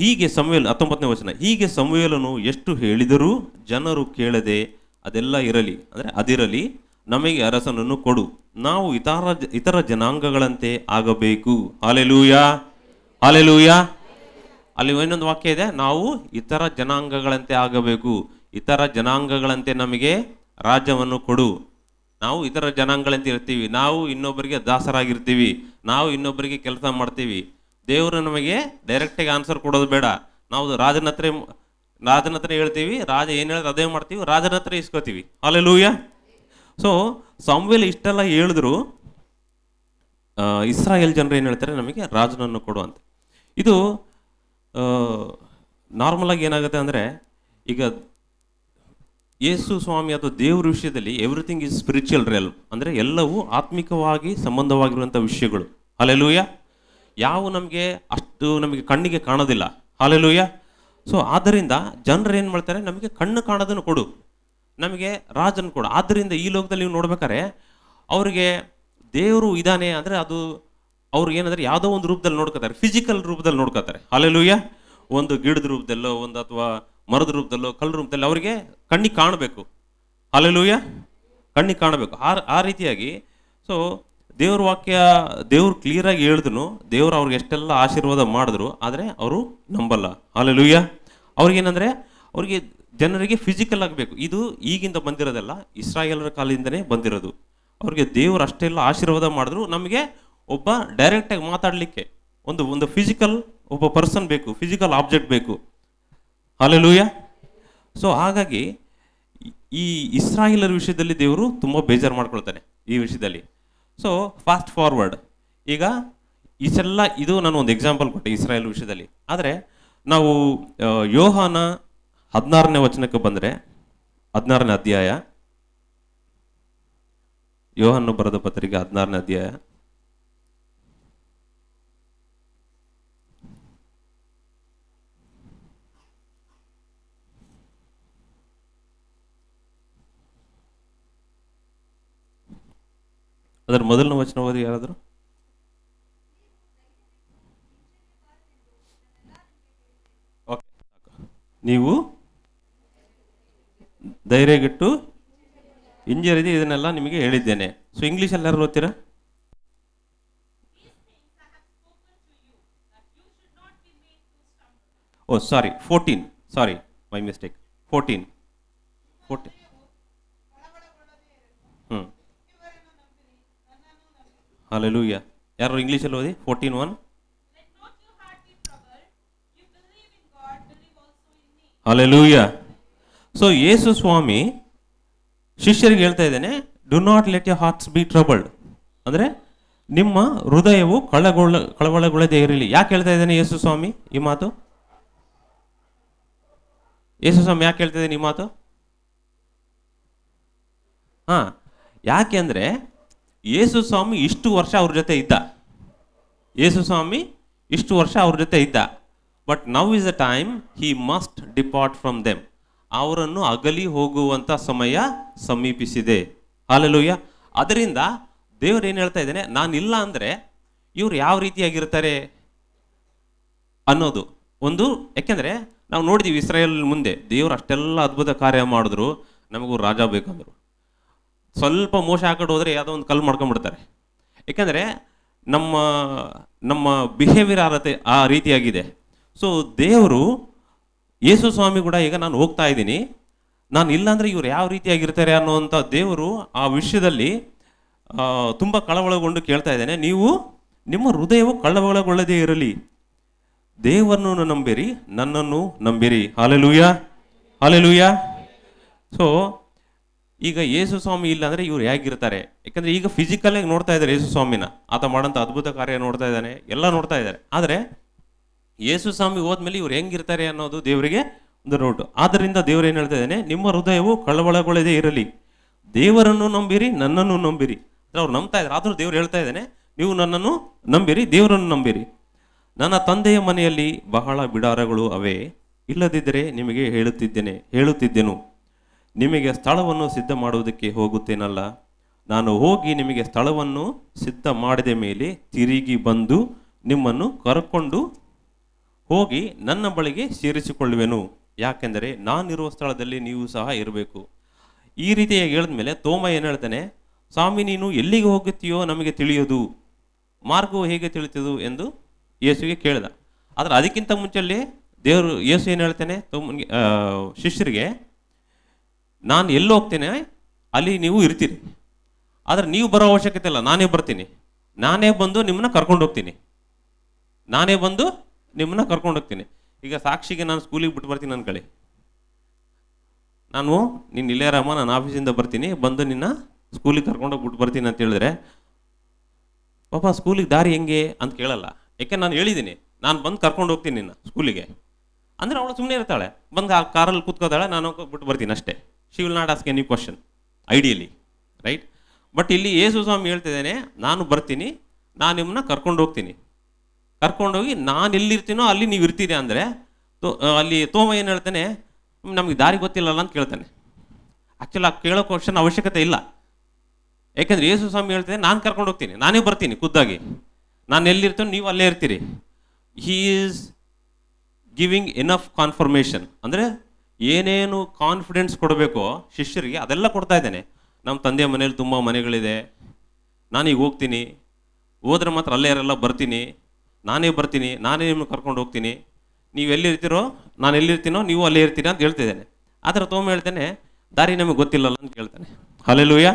ಹೀಗೆ ಸಮುವೇಲ 19ನೇ ವಚನ, ಹೀಗೆ ಸಮುವೇಲನು ಎಷ್ಟು ಹೇಳಿದರೂ ಜನರು ಕೇಳದೆ, ಅದೆಲ್ಲ ಇರಲಿ, ಅಂದರೆ ಅದಿರಲಿ, ನಮಗೆ ಅರಸನನ್ನು ಕೊಡು, ನಾವು ಇತರ ಜನಾಂಗಗಳಂತೆ ಆಗಬೇಕು. Hallelujah, hallelujah. ಅಲ್ಲಿ ಇನ್ನೊಂದು ವಾಕ್ಯ ಇದೆ, ನಾವು ಇತರ ಜನಾಂಗಗಳಂತೆ ಆಗಬೇಕು. ಇತರ ಜನಾಂಗಗಳಂತೆ ನಮಗೆ ರಾಜ್ಯವನ್ನು ಕೊಡು. ನಾವು ಇತರ ಜನಾಂಗಗಳಂತೆ ಇರ್ತೀವಿ, ನಾವು ಇನ್ನೊಬ್ಬರಿಗೆ ದಾಸರಾಗಿರ್ತೀವಿ, ನಾವು ಇನ್ನೊಬ್ಬರಿಗೆ ಕೆಲಸ ಮಾಡ್ತೀವಿ. ದೇವರು ನಮಗೆ ಡೈರೆಕ್ಟಾಗಿ ಆನ್ಸರ್ ಕೊಡೋದು ಬೇಡ. ನಾವು ರಾಜನ ಹತ್ರ ರಾಜನ ಹತ್ರ ಹೇಳ್ತೀವಿ, ರಾಜ ಏನು ಹೇಳಿದ್ರೆ ಅದೇ ಮಾಡ್ತೀವಿ, ರಾಜನ ಹತ್ರ ಇಸ್ಕೋತೀವಿ. ಹಲ್ಲೆಲೂಯಾ. ಸೊ ಸಾಮುವೇಲ್ ಇಷ್ಟೆಲ್ಲ ಹೇಳಿದ್ರು, ಇಸ್ರಾಯೇಲ್ ಜನರು ಏನು ಹೇಳ್ತಾರೆ, ನಮಗೆ ರಾಜನನ್ನು ಕೊಡು ಅಂತ. ಇದು ನಾರ್ಮಲ್ ಆಗಿ ಏನಾಗುತ್ತೆ ಅಂದರೆ, ಈಗ ಯೇಸು ಸ್ವಾಮಿ ಅಥವಾ ದೇವ್ರ ವಿಷಯದಲ್ಲಿ ಎವ್ರಿಥಿಂಗ್ ಈಸ್ ಸ್ಪಿರಿಚುವಲ್ ರಿಯಲ್, ಅಂದರೆ ಎಲ್ಲವೂ ಆತ್ಮಿಕವಾಗಿ ಸಂಬಂಧವಾಗಿರುವಂಥ ವಿಷಯಗಳು. ಹಲ್ಲೆಲೂಯಾ. ಯಾವ ನಮಗೆ ಕಣ್ಣಿಗೆ ಕಾಣೋದಿಲ್ಲ. ಹಲ್ಲೆಲೂಯಾ. ಸೊ ಆದ್ದರಿಂದ ಜನರು ಏನು ಮಾಡ್ತಾರೆ, ನಮಗೆ ಕಣ್ಣು ಕಾಣೋದನ್ನು ಕೊಡು, ನಮಗೆ ರಾಜನ ಕೊಡು. ಆದ್ದರಿಂದ ಈ ಲೋಕದಲ್ಲಿ ನೀವು ನೋಡ್ಬೇಕಾದ್ರೆ ಅವರಿಗೆ ದೇವರು ಇದ್ದಾನೆ ಅಂದರೆ ಅದು ಅವ್ರಿಗೆ ಏನಂದರೆ ಯಾವುದೋ ಒಂದು ರೂಪದಲ್ಲಿ ನೋಡ್ಕೋತಾರೆ, ಫಿಸಿಕಲ್ ರೂಪದಲ್ಲಿ ನೋಡ್ಕೋತಾರೆ. ಹಲ್ಲೆಲೂಯಾ. ಒಂದು ಗಿಡದ ರೂಪದಲ್ಲೋ, ಒಂದು ಅಥವಾ ಮರದ ರೂಪದಲ್ಲೋ, ಕಲ್ಲು ರೂಪದಲ್ಲಿ ಅವರಿಗೆ ಕಣ್ಣಿಗೆ ಕಾಣಬೇಕು. ಹಲ್ಲೆಲೂಯಾ. ಕಣ್ಣಿಗೆ ಕಾಣಬೇಕು. ಆ ರೀತಿಯಾಗಿ ಸೊ ದೇವ್ರ ವಾಕ್ಯ ದೇವ್ರು ಕ್ಲಿಯರಾಗಿ ಹೇಳಿದ್ರು, ದೇವ್ರು ಅವ್ರಿಗೆ ಎಷ್ಟೆಲ್ಲ ಆಶೀರ್ವಾದ ಮಾಡಿದ್ರು, ಆದರೆ ಅವರು ನಂಬಲ್ಲ. ಹಲ್ಲೆಲೂಯಾ. ಅವ್ರಿಗೇನಂದರೆ ಅವ್ರಿಗೆ ಜನರಿಗೆ ಫಿಸಿಕಲ್ ಆಗಬೇಕು. ಇದು ಈಗಿಂದ ಬಂದಿರೋದಲ್ಲ, ಇಸ್ರಾಯೇಲರ ಕಾಲದಿಂದನೇ ಬಂದಿರೋದು. ಅವ್ರಿಗೆ ದೇವರು ಅಷ್ಟೆಲ್ಲ ಆಶೀರ್ವಾದ ಮಾಡಿದ್ರು, ನಮಗೆ ಒಬ್ಬ ಡೈರೆಕ್ಟಾಗಿ ಮಾತಾಡಲಿಕ್ಕೆ ಒಂದು ಫಿಸಿಕಲ್ ಒಬ್ಬ ಪರ್ಸನ್ ಬೇಕು, ಫಿಸಿಕಲ್ ಆಬ್ಜೆಕ್ಟ್ ಬೇಕು. ಹಲ್ಲೆಲೂಯಾ. ಸೊ ಹಾಗಾಗಿ ಈ ಇಸ್ರಾಯೇಲರ ವಿಷಯದಲ್ಲಿ ದೇವರು ತುಂಬ ಬೇಜಾರು ಮಾಡ್ಕೊಳ್ತಾನೆ ಈ ವಿಷಯದಲ್ಲಿ. ಸೊ ಫಾಸ್ಟ್ ಫಾರ್ವರ್ಡ್, ಈಗ ಇಷ್ಟೆಲ್ಲ ಇದು ನಾನು ಒಂದು ಎಕ್ಸಾಂಪಲ್ ಕೊಟ್ಟೆ ಇಸ್ರಾಯೇಲ್ ವಿಷಯದಲ್ಲಿ. ಆದರೆ ನಾವು ಯೋಹಾನ 16ನೇ ವಚನಕ್ಕೆ ಬಂದರೆ, 16ನೇ ಅಧ್ಯಾಯ, ಯೋಹಾನ ಬರೆದ ಪತ್ರಿಕೆ 16ನೇ ಅಧ್ಯಾಯ, ಅದರ ಮೊದಲನೇ ವಚನ ಓದಿ ಯಾರಾದರೂ. ಓಕೆ, ನೀವು ಧೈರ್ಯಗೆಟ್ಟು ಹಿಂಜರಿದು ಇದನ್ನೆಲ್ಲ ನಿಮಗೆ ಹೇಳಿದ್ದೇನೆ. ಸೊ ಇಂಗ್ಲೀಷಲ್ಲಿ ಯಾರು ಓದ್ತೀರಾ? ಓ ಸಾರಿ, 14, ಸಾರಿ ಮೈ ಮಿಸ್ಟೇಕ್, 14. ಹಲ್ಲೆಲೂಯಾ. ಯಾರು ಇಂಗ್ಲೀಷಲ್ಲಿ ಓದಿ 14:1. ಹಲ್ಲೆಲೂಯಾ. ಸೊ ಯೇಸು ಸ್ವಾಮಿ ಶಿಷ್ಯರಿಗೆ ಹೇಳ್ತಾ ಇದ್ದೇನೆ, do not let your hearts be troubled, ಅಂದರೆ ನಿಮ್ಮ ಹೃದಯವು ಕಳವಳಗೊಳ್ಳದೇ ಇರಲಿ. ಯಾಕೆ ಹೇಳ್ತಾ ಇದ್ದೇನೆ ಯೇಸು ಸ್ವಾಮಿ ಈ ಮಾತು? ಯೇಸು ಸ್ವಾಮಿ ಯಾಕೆ ಹೇಳ್ತಾ ಇದ್ದೇನೆ ಈ ಮಾತು? ಯಾಕೆ ಅಂದರೆ ಯೇಸು ಸ್ವಾಮಿ ಇಷ್ಟು ವರ್ಷ ಅವ್ರ ಜೊತೆ ಇದ್ದ, ಯೇಸು ಸ್ವಾಮಿ ಇಷ್ಟು ವರ್ಷ ಅವ್ರ ಜೊತೆ ಇದ್ದ. But now is the time he must depart from them. ಅವರನ್ನು ಅಗಲಿ ಹೋಗುವಂಥ ಸಮಯ ಸಮೀಪಿಸಿದೆ. ಹಲ್ಲೆಲೂಯಾ. ಅದರಿಂದ ದೇವರು ಏನು ಹೇಳ್ತಾ ಇದ್ದೇನೆ, ನಾನಿಲ್ಲ ಅಂದರೆ ಇವ್ರು ಯಾವ ರೀತಿಯಾಗಿರ್ತಾರೆ ಅನ್ನೋದು ಒಂದು. ಯಾಕೆಂದರೆ ನಾವು ನೋಡಿದ್ದೀವಿ ಇಸ್ರಾಯೇಲ್ ಮುಂದೆ ದೇವರು ಅಷ್ಟೆಲ್ಲ ಅದ್ಭುತ ಕಾರ್ಯ ಮಾಡಿದ್ರು, ನಮಗೂ ರಾಜ ಬೇಕಂದ್ರು. ಸ್ವಲ್ಪ ಮೋಸ ಹಾಕೊಂಡು ಹೋದರೆ ಯಾವುದೋ ಒಂದು ಕಲ್ಲು ಮಾಡ್ಕೊಂಡ್ಬಿಡ್ತಾರೆ. ಯಾಕೆಂದರೆ ನಮ್ಮ ಬಿಹೇವಿಯರ್ ಆ ರೀತಿಯಾಗಿದೆ. ಸೊ ದೇವರು ಯೇಸು ಸ್ವಾಮಿ ಕೂಡ ಈಗ ನಾನು ಹೋಗ್ತಾ ಇದ್ದೀನಿ, ನಾನು ಇಲ್ಲಾಂದರೆ ಇವ್ರು ಯಾವ ರೀತಿಯಾಗಿರ್ತಾರೆ ಅನ್ನುವಂಥ ದೇವರು ಆ ವಿಷಯದಲ್ಲಿ ತುಂಬ ಕಳವಳಗೊಂಡು ಕೇಳ್ತಾ ಇದ್ದೇನೆ, ನೀವು ನಿಮ್ಮ ಹೃದಯವು ಕಳವಳಗೊಳ್ಳದೇ ಇರಲಿ, ದೇವರನ್ನು ನಂಬಿರಿ, ನನ್ನನ್ನು ನಂಬಿರಿ. ಹಲ್ಲೆಲೂಯಾ. ಹಲ್ಲೆಲೂಯಾ. ಸೊ ಈಗ ಯೇಸು ಸ್ವಾಮಿ ಇಲ್ಲ ಅಂದರೆ ಇವ್ರು ಹೇಗಿರ್ತಾರೆ? ಯಾಕಂದರೆ ಈಗ ಫಿಸಿಕಲಾಗಿ ನೋಡ್ತಾ ಇದ್ದಾರೆ ಯೇಸು ಸ್ವಾಮಿನ, ಆತ ಮಾಡೋಂಥ ಅದ್ಭುತ ಕಾರ್ಯ ನೋಡ್ತಾ ಇದ್ದಾನೆ, ಎಲ್ಲ ನೋಡ್ತಾ ಇದ್ದಾರೆ. ಆದರೆ ಯೇಸು ಸ್ವಾಮಿ ಹೋದ್ಮೇಲೆ ಇವ್ರು ಹೆಂಗಿರ್ತಾರೆ ಅನ್ನೋದು ದೇವರಿಗೆ ಒಂದು ಡೌಟು. ಆದ್ದರಿಂದ ದೇವರು ಏನು ಹೇಳ್ತಾ ಇದ್ದಾನೆ, ನಿಮ್ಮ ಹೃದಯವು ಕಳವಳಗೊಳ್ಳದೇ ಇರಲಿ, ದೇವರನ್ನು ನಂಬಿರಿ, ನನ್ನನ್ನು ನಂಬಿರಿ. ಅವ್ರು ನಂಬ್ತಾ ಇದ್ದಾರೆ, ಆದರೂ ದೇವ್ರು ಹೇಳ್ತಾ ಇದ್ದಾನೆ, ನೀವು ನನ್ನನ್ನು ನಂಬಿರಿ, ದೇವರನ್ನು ನಂಬಿರಿ. ನನ್ನ ತಂದೆಯ ಮನೆಯಲ್ಲಿ ಬಹಳ ಬಿಡಾರಗಳು ಅವೆ, ಇಲ್ಲದಿದ್ದರೆ ನಿಮಗೆ ಹೇಳುತ್ತಿದ್ದೆನು, ನಿಮಗೆ ಸ್ಥಳವನ್ನು ಸಿದ್ಧ ಮಾಡುವುದಕ್ಕೆ ಹೋಗುತ್ತೇನಲ್ಲ. ನಾನು ಹೋಗಿ ನಿಮಗೆ ಸ್ಥಳವನ್ನು ಸಿದ್ಧ ಮಾಡಿದ ಮೇಲೆ ತಿರುಗಿ ಬಂದು ನಿಮ್ಮನ್ನು ಕರ್ಕೊಂಡು ಹೋಗಿ ನನ್ನ ಬಳಿಗೆ ಸೇರಿಸಿಕೊಳ್ಳುವೆನು. ಯಾಕೆಂದರೆ ನಾನಿರುವ ಸ್ಥಳದಲ್ಲಿ ನೀವು ಸಹ ಇರಬೇಕು. ಈ ರೀತಿಯಾಗಿ ಹೇಳಿದ್ಮೇಲೆ ತೋಮ ಏನು ಹೇಳ್ತಾನೆ, ಸ್ವಾಮಿ ನೀನು ಎಲ್ಲಿಗೆ ಹೋಗುತ್ತೀಯೋ ನಮಗೆ ತಿಳಿಯೋದು, ಮಾರ್ಗವು ಹೇಗೆ ತಿಳಿತದು ಎಂದು ಯೇಸುವಿಗೆ ಕೇಳಿದ. ಆದರೆ ಅದಕ್ಕಿಂತ ಮುಂಚೆಲ್ಲಿ ದೇವರು ಯೇಸು ಏನು ಹೇಳ್ತಾನೆ ಶಿಷ್ಯರಿಗೆ, ನಾನು ಎಲ್ಲಿ ಹೋಗ್ತೇನೆ ಅಲ್ಲಿ ನೀವು ಇರ್ತೀರಿ, ಆದರೆ ನೀವು ಬರೋ ಅವಶ್ಯಕತೆ ಇಲ್ಲ, ನಾನೇ ಬರ್ತೀನಿ, ನಾನೇ ಬಂದು ನಿಮ್ಮನ್ನ ಕರ್ಕೊಂಡು ಹೋಗ್ತೀನಿ, ನಾನೇ ಬಂದು ನಿಮ್ಮನ್ನ ಕರ್ಕೊಂಡು ಹೋಗ್ತೀನಿ. ಈಗ ಸಾಕ್ಷಿಗೆ ನಾನು ಸ್ಕೂಲಿಗೆ ಬಿಟ್ಟು ಬರ್ತೀನಿ ಅನ್ಕೊಳ್ಳಿ, ನಾನು ನೀನು ಇಲ್ಲೇ ರಾಮ, ನಾನು ಆಫೀಸಿಂದ ಬರ್ತೀನಿ, ಬಂದು ನಿನ್ನ ಸ್ಕೂಲಿಗೆ ಕರ್ಕೊಂಡೋಗ್ಬಿಟ್ಟು ಬರ್ತೀನಿ ಅಂತ ಹೇಳಿದ್ರೆ, ಪಾಪ ಸ್ಕೂಲಿಗೆ ದಾರಿ ಹೆಂಗೆ ಅಂತ ಕೇಳಲ್ಲ. ಯಾಕೆ ನಾನು ಹೇಳಿದ್ದೀನಿ, ನಾನು ಬಂದು ಕರ್ಕೊಂಡು ಹೋಗ್ತೀನಿ ನಿನ್ನ ಸ್ಕೂಲಿಗೆ ಅಂದರೆ ಅವಳು ಸುಮ್ಮನೆ ಇರ್ತಾಳೆ, ಬಂದು ಆ ಕಾರಲ್ಲಿ ಕೂತ್ಕೋತಾಳೆ, ನಾನು ಬಿಟ್ಟು ಬರ್ತೀನಿ ಅಷ್ಟೇ. She will not ask any question ideally, right? But ಇಲ್ಲಿ ಯೇಸು ಸ್ವಾಮಿ ಹೇಳ್ತಿದ್ದೇನೆ, ನಾನು ಬರ್ತೀನಿ, ನಾನು ನಿಮ್ಮನ್ನ ಕರ್ಕೊಂಡು ಹೋಗ್ತೀನಿ, ಕರ್ಕೊಂಡೋಗಿ ನಾನು ಎಲ್ಲಿರ್ತೀನೋ ಅಲ್ಲಿ ನೀವು ಇರ್ತೀರಿ ಅಂದರೆ ಅಲ್ಲಿ ತೋಮ ಏನು ಹೇಳ್ತಾನೆ, ನಮಗೆ ದಾರಿ ಗೊತ್ತಿಲ್ಲಲ್ಲ ಅಂತ ಕೇಳ್ತಾನೆ. ಆ್ಯಕ್ಚುಲಿ ಆ ಕೇಳೋ ಕ್ವಶನ್ ಅವಶ್ಯಕತೆ ಇಲ್ಲ. ಯಾಕೆಂದರೆ ಯೇಸು ಸ್ವಾಮಿ ಹೇಳ್ತಾನೆ, ನಾನು ಕರ್ಕೊಂಡು ಹೋಗ್ತೀನಿ, ನಾನೇ ಬರ್ತೀನಿ ಖುದ್ದಾಗಿ, ನಾನು ಎಲ್ಲಿರ್ತೀನೋ ನೀವು ಅಲ್ಲೇ ಇರ್ತೀರಿ. ಹೀ ಈಸ್ ಗಿವಿಂಗ್ ಎನಫ್ ಕಾನ್ಫರ್ಮೇಷನ್, ಅಂದರೆ ಏನೇನು ಕಾನ್ಫಿಡೆನ್ಸ್ ಕೊಡಬೇಕೋ ಶಿಷ್ಯರಿಗೆ ಅದೆಲ್ಲ ಕೊಡ್ತಾ ಇದ್ದಾನೆ. ನಮ್ಮ ತಂದೆಯ ಮನೇಲಿ ತುಂಬ ಮನೆಗಳಿದೆ, ನಾನೀಗ ಹೋಗ್ತೀನಿ, ಹೋದ್ರೆ ಮಾತ್ರ ಅಲ್ಲೇ ಇರಲ್ಲ, ಬರ್ತೀನಿ, ನಾನೇ ಬರ್ತೀನಿ, ನಾನೇ ನಿಮ್ಮನ್ನು ಕರ್ಕೊಂಡು ಹೋಗ್ತೀನಿ, ನೀವು ಎಲ್ಲಿರ್ತೀರೋ ನಾನು ಎಲ್ಲಿರ್ತೀನೋ ನೀವು ಅಲ್ಲೇ ಇರ್ತೀರಾ ಅಂತ ಹೇಳ್ತಿದ್ದೇನೆ. ಆದರೆ ತೋಮ ಹೇಳ್ತಾನೆ, ದಾರಿ ನಮಗೆ ಗೊತ್ತಿಲ್ಲಲ್ಲ ಅಂತ ಕೇಳ್ತಾನೆ. Hallelujah,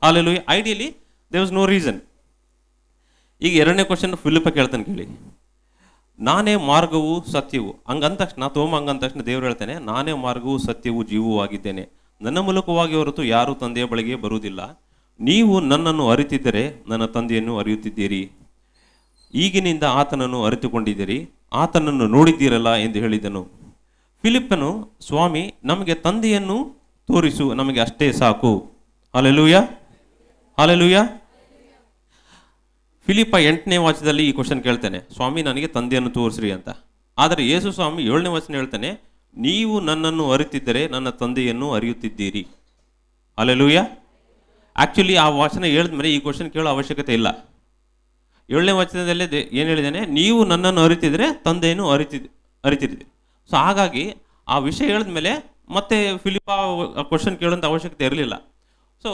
hallelujah. Ideally there was no reason. ಈಗ ಎರಡನೇ ಕ್ವಶನ್ ಫಿಲಿಪ್ಪ ಕೇಳ್ತಾನೆ, ಕೇಳಿ. ನಾನೇ ಮಾರ್ಗವು ಸತ್ಯವು, ಹಂಗಂದ ತಕ್ಷಣ ತೋಮ ಹಂಗಂದ ತಕ್ಷಣ ದೇವ್ರು ಹೇಳ್ತಾನೆ, ನಾನೇ ಮಾರ್ಗವು ಸತ್ಯವು ಜೀವವೂ ಆಗಿದ್ದೇನೆ, ನನ್ನ ಮೂಲಕವಾಗಿ ಹೊರತು ಯಾರೂ ತಂದೆಯ ಬಳಿಗೆ ಬರುವುದಿಲ್ಲ. ನೀವು ನನ್ನನ್ನು ಅರಿತಿದ್ದರೆ ನನ್ನ ತಂದೆಯನ್ನು ಅರಿಯುತ್ತಿದ್ದೀರಿ, ಈಗಿನಿಂದ ಆತನನ್ನು ಅರಿತುಕೊಂಡಿದ್ದೀರಿ, ಆತನನ್ನು ನೋಡಿದ್ದೀರಲ್ಲ ಎಂದು ಹೇಳಿದನು. ಫಿಲಿಪ್ಪನು, ಸ್ವಾಮಿ ನಮಗೆ ತಂದೆಯನ್ನು ತೋರಿಸು, ನಮಗೆ ಅಷ್ಟೇ ಸಾಕು. Hallelujah, hallelujah. ಫಿಲಿಪ್ಪ 8ನೇ ವಾಕ್ಯದಲ್ಲಿ ಈ ಕ್ವಶನ್ ಕೇಳ್ತಾನೆ, ಸ್ವಾಮಿ ನನಗೆ ತಂದೆಯನ್ನು ತೋರಿಸ್ರಿ ಅಂತ. ಆದರೆ ಯೇಸು ಸ್ವಾಮಿ 7ನೇ ವಚನ ಹೇಳ್ತಾನೆ, ನೀವು ನನ್ನನ್ನು ಅರಿತಿದ್ದರೆ ನನ್ನ ತಂದೆಯನ್ನು ಅರಿಯುತ್ತಿದ್ದೀರಿ. ಹಲ್ಲೆಲೂಯಾ. ಆ್ಯಕ್ಚುಲಿ ಆ ವಚನ ಹೇಳಿದ್ಮೇಲೆ ಈ ಕ್ವಶನ್ ಕೇಳೋ ಅವಶ್ಯಕತೆ ಇಲ್ಲ. 7ನೇ ವಚನದಲ್ಲೇ ಏನು ಹೇಳಿದ್ದಾನೆ, ನೀವು ನನ್ನನ್ನು ಅರಿತಿದ್ರೆ ತಂದೆಯನ್ನು ಅರಿತಿದ್ದೀರಿ. ಸೊ ಹಾಗಾಗಿ ಆ ವಿಷಯ ಹೇಳಿದ್ಮೇಲೆ ಮತ್ತೆ ಫಿಲಿಪ್ಪ ಕ್ವಶನ್ ಕೇಳೋಂಥ ಅವಶ್ಯಕತೆ ಇರಲಿಲ್ಲ. ಸೊ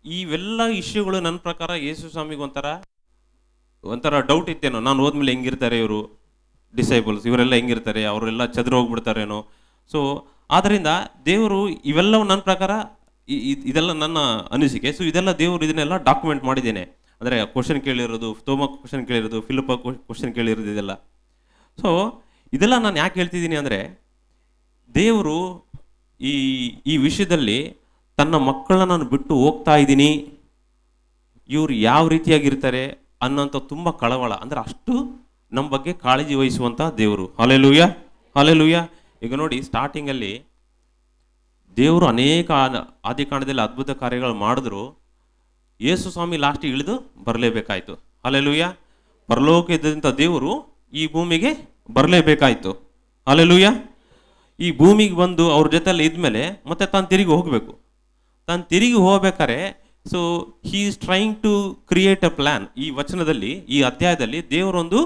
ಇವೆಲ್ಲ ಇಶ್ಯೂಗಳು ನನ್ನ ಪ್ರಕಾರ ಯೇಸು ಸ್ವಾಮಿಗೆ ಒಂಥರ ಡೌಟ್ ಇತ್ತೇನೋ, ನಾನು ಹೋದ್ಮೇಲೆ ಹೆಂಗಿರ್ತಾರೆ ಇವರು ಡಿಸೈಬಲ್ಸ್, ಇವರೆಲ್ಲ ಹೆಂಗಿರ್ತಾರೆ, ಅವರೆಲ್ಲ ಚದುರು ಹೋಗ್ಬಿಡ್ತಾರೇನೋ. ಸೊ ಆದ್ದರಿಂದ ದೇವರು ಇವೆಲ್ಲವೂ ನನ್ನ ಪ್ರಕಾರ ಇದೆಲ್ಲ ನನ್ನ ಅನಿಸಿಕೆ. ಸೊ ಇದೆಲ್ಲ ದೇವರು ಇದನ್ನೆಲ್ಲ ಡಾಕ್ಯುಮೆಂಟ್ ಮಾಡಿದ್ದೇನೆ. ಅಂದರೆ ಕ್ವಶನ್ ಕೇಳಿರೋದು, ತೋಮ ಕ್ವಶನ್ ಕೇಳಿರೋದು, ಫಿಲಿಪ್ಪ ಕ್ವಶನ್ ಕೇಳಿರೋದು, ಇದೆಲ್ಲ. ಸೊ ಇದೆಲ್ಲ ನಾನು ಯಾಕೆ ಹೇಳ್ತಿದ್ದೀನಿ ಅಂದರೆ, ದೇವರು ಈ ವಿಷಯದಲ್ಲಿ ತನ್ನ ಮಕ್ಕಳನ್ನ ನಾನು ಬಿಟ್ಟು ಹೋಗ್ತಾ ಇದ್ದೀನಿ, ಇವರು ಯಾವ ರೀತಿಯಾಗಿರ್ತಾರೆ ಅನ್ನೋಂಥ ತುಂಬ ಕಳವಳ, ಅಂದರೆ ಅಷ್ಟು ನಮ್ಮ ಬಗ್ಗೆ ಕಾಳಜಿ ವಹಿಸುವಂಥ ದೇವರು. Hallelujah, hallelujah. ಈಗ ನೋಡಿ, ಸ್ಟಾರ್ಟಿಂಗಲ್ಲಿ ದೇವರು ಅನೇಕ ಆದಿಕಾಂಡದಲ್ಲಿ ಅದ್ಭುತ ಕಾರ್ಯಗಳು ಮಾಡಿದ್ರು, ಯೇಸು ಸ್ವಾಮಿ ಲಾಸ್ಟಿಗೆ ಇಳಿದು ಬರಲೇಬೇಕಾಯ್ತು. ಹಲ್ಲೆಲೂಯಾ. ಪರಲೋಕದಿಂದ ದೇವರು ಈ ಭೂಮಿಗೆ ಬರಲೇಬೇಕಾಯ್ತು. ಹಲ್ಲೆಲೂಯಾ. ಈ ಭೂಮಿಗೆ ಬಂದು ಅವ್ರ ಜೊತೆಯಲ್ಲಿ ಇದ್ಮೇಲೆ ಮತ್ತೆ ತಾನು ತಿರುಗಿ ಹೋಗಬೇಕು. ತಾನು ತಿರುಗಿ ಹೋಗ್ಬೇಕಾರೆ, so he is trying to create a plan. ಈ ವಚನದಲ್ಲಿ, ಈ ಅಧ್ಯಾಯದಲ್ಲಿ ದೇವರೊಂದು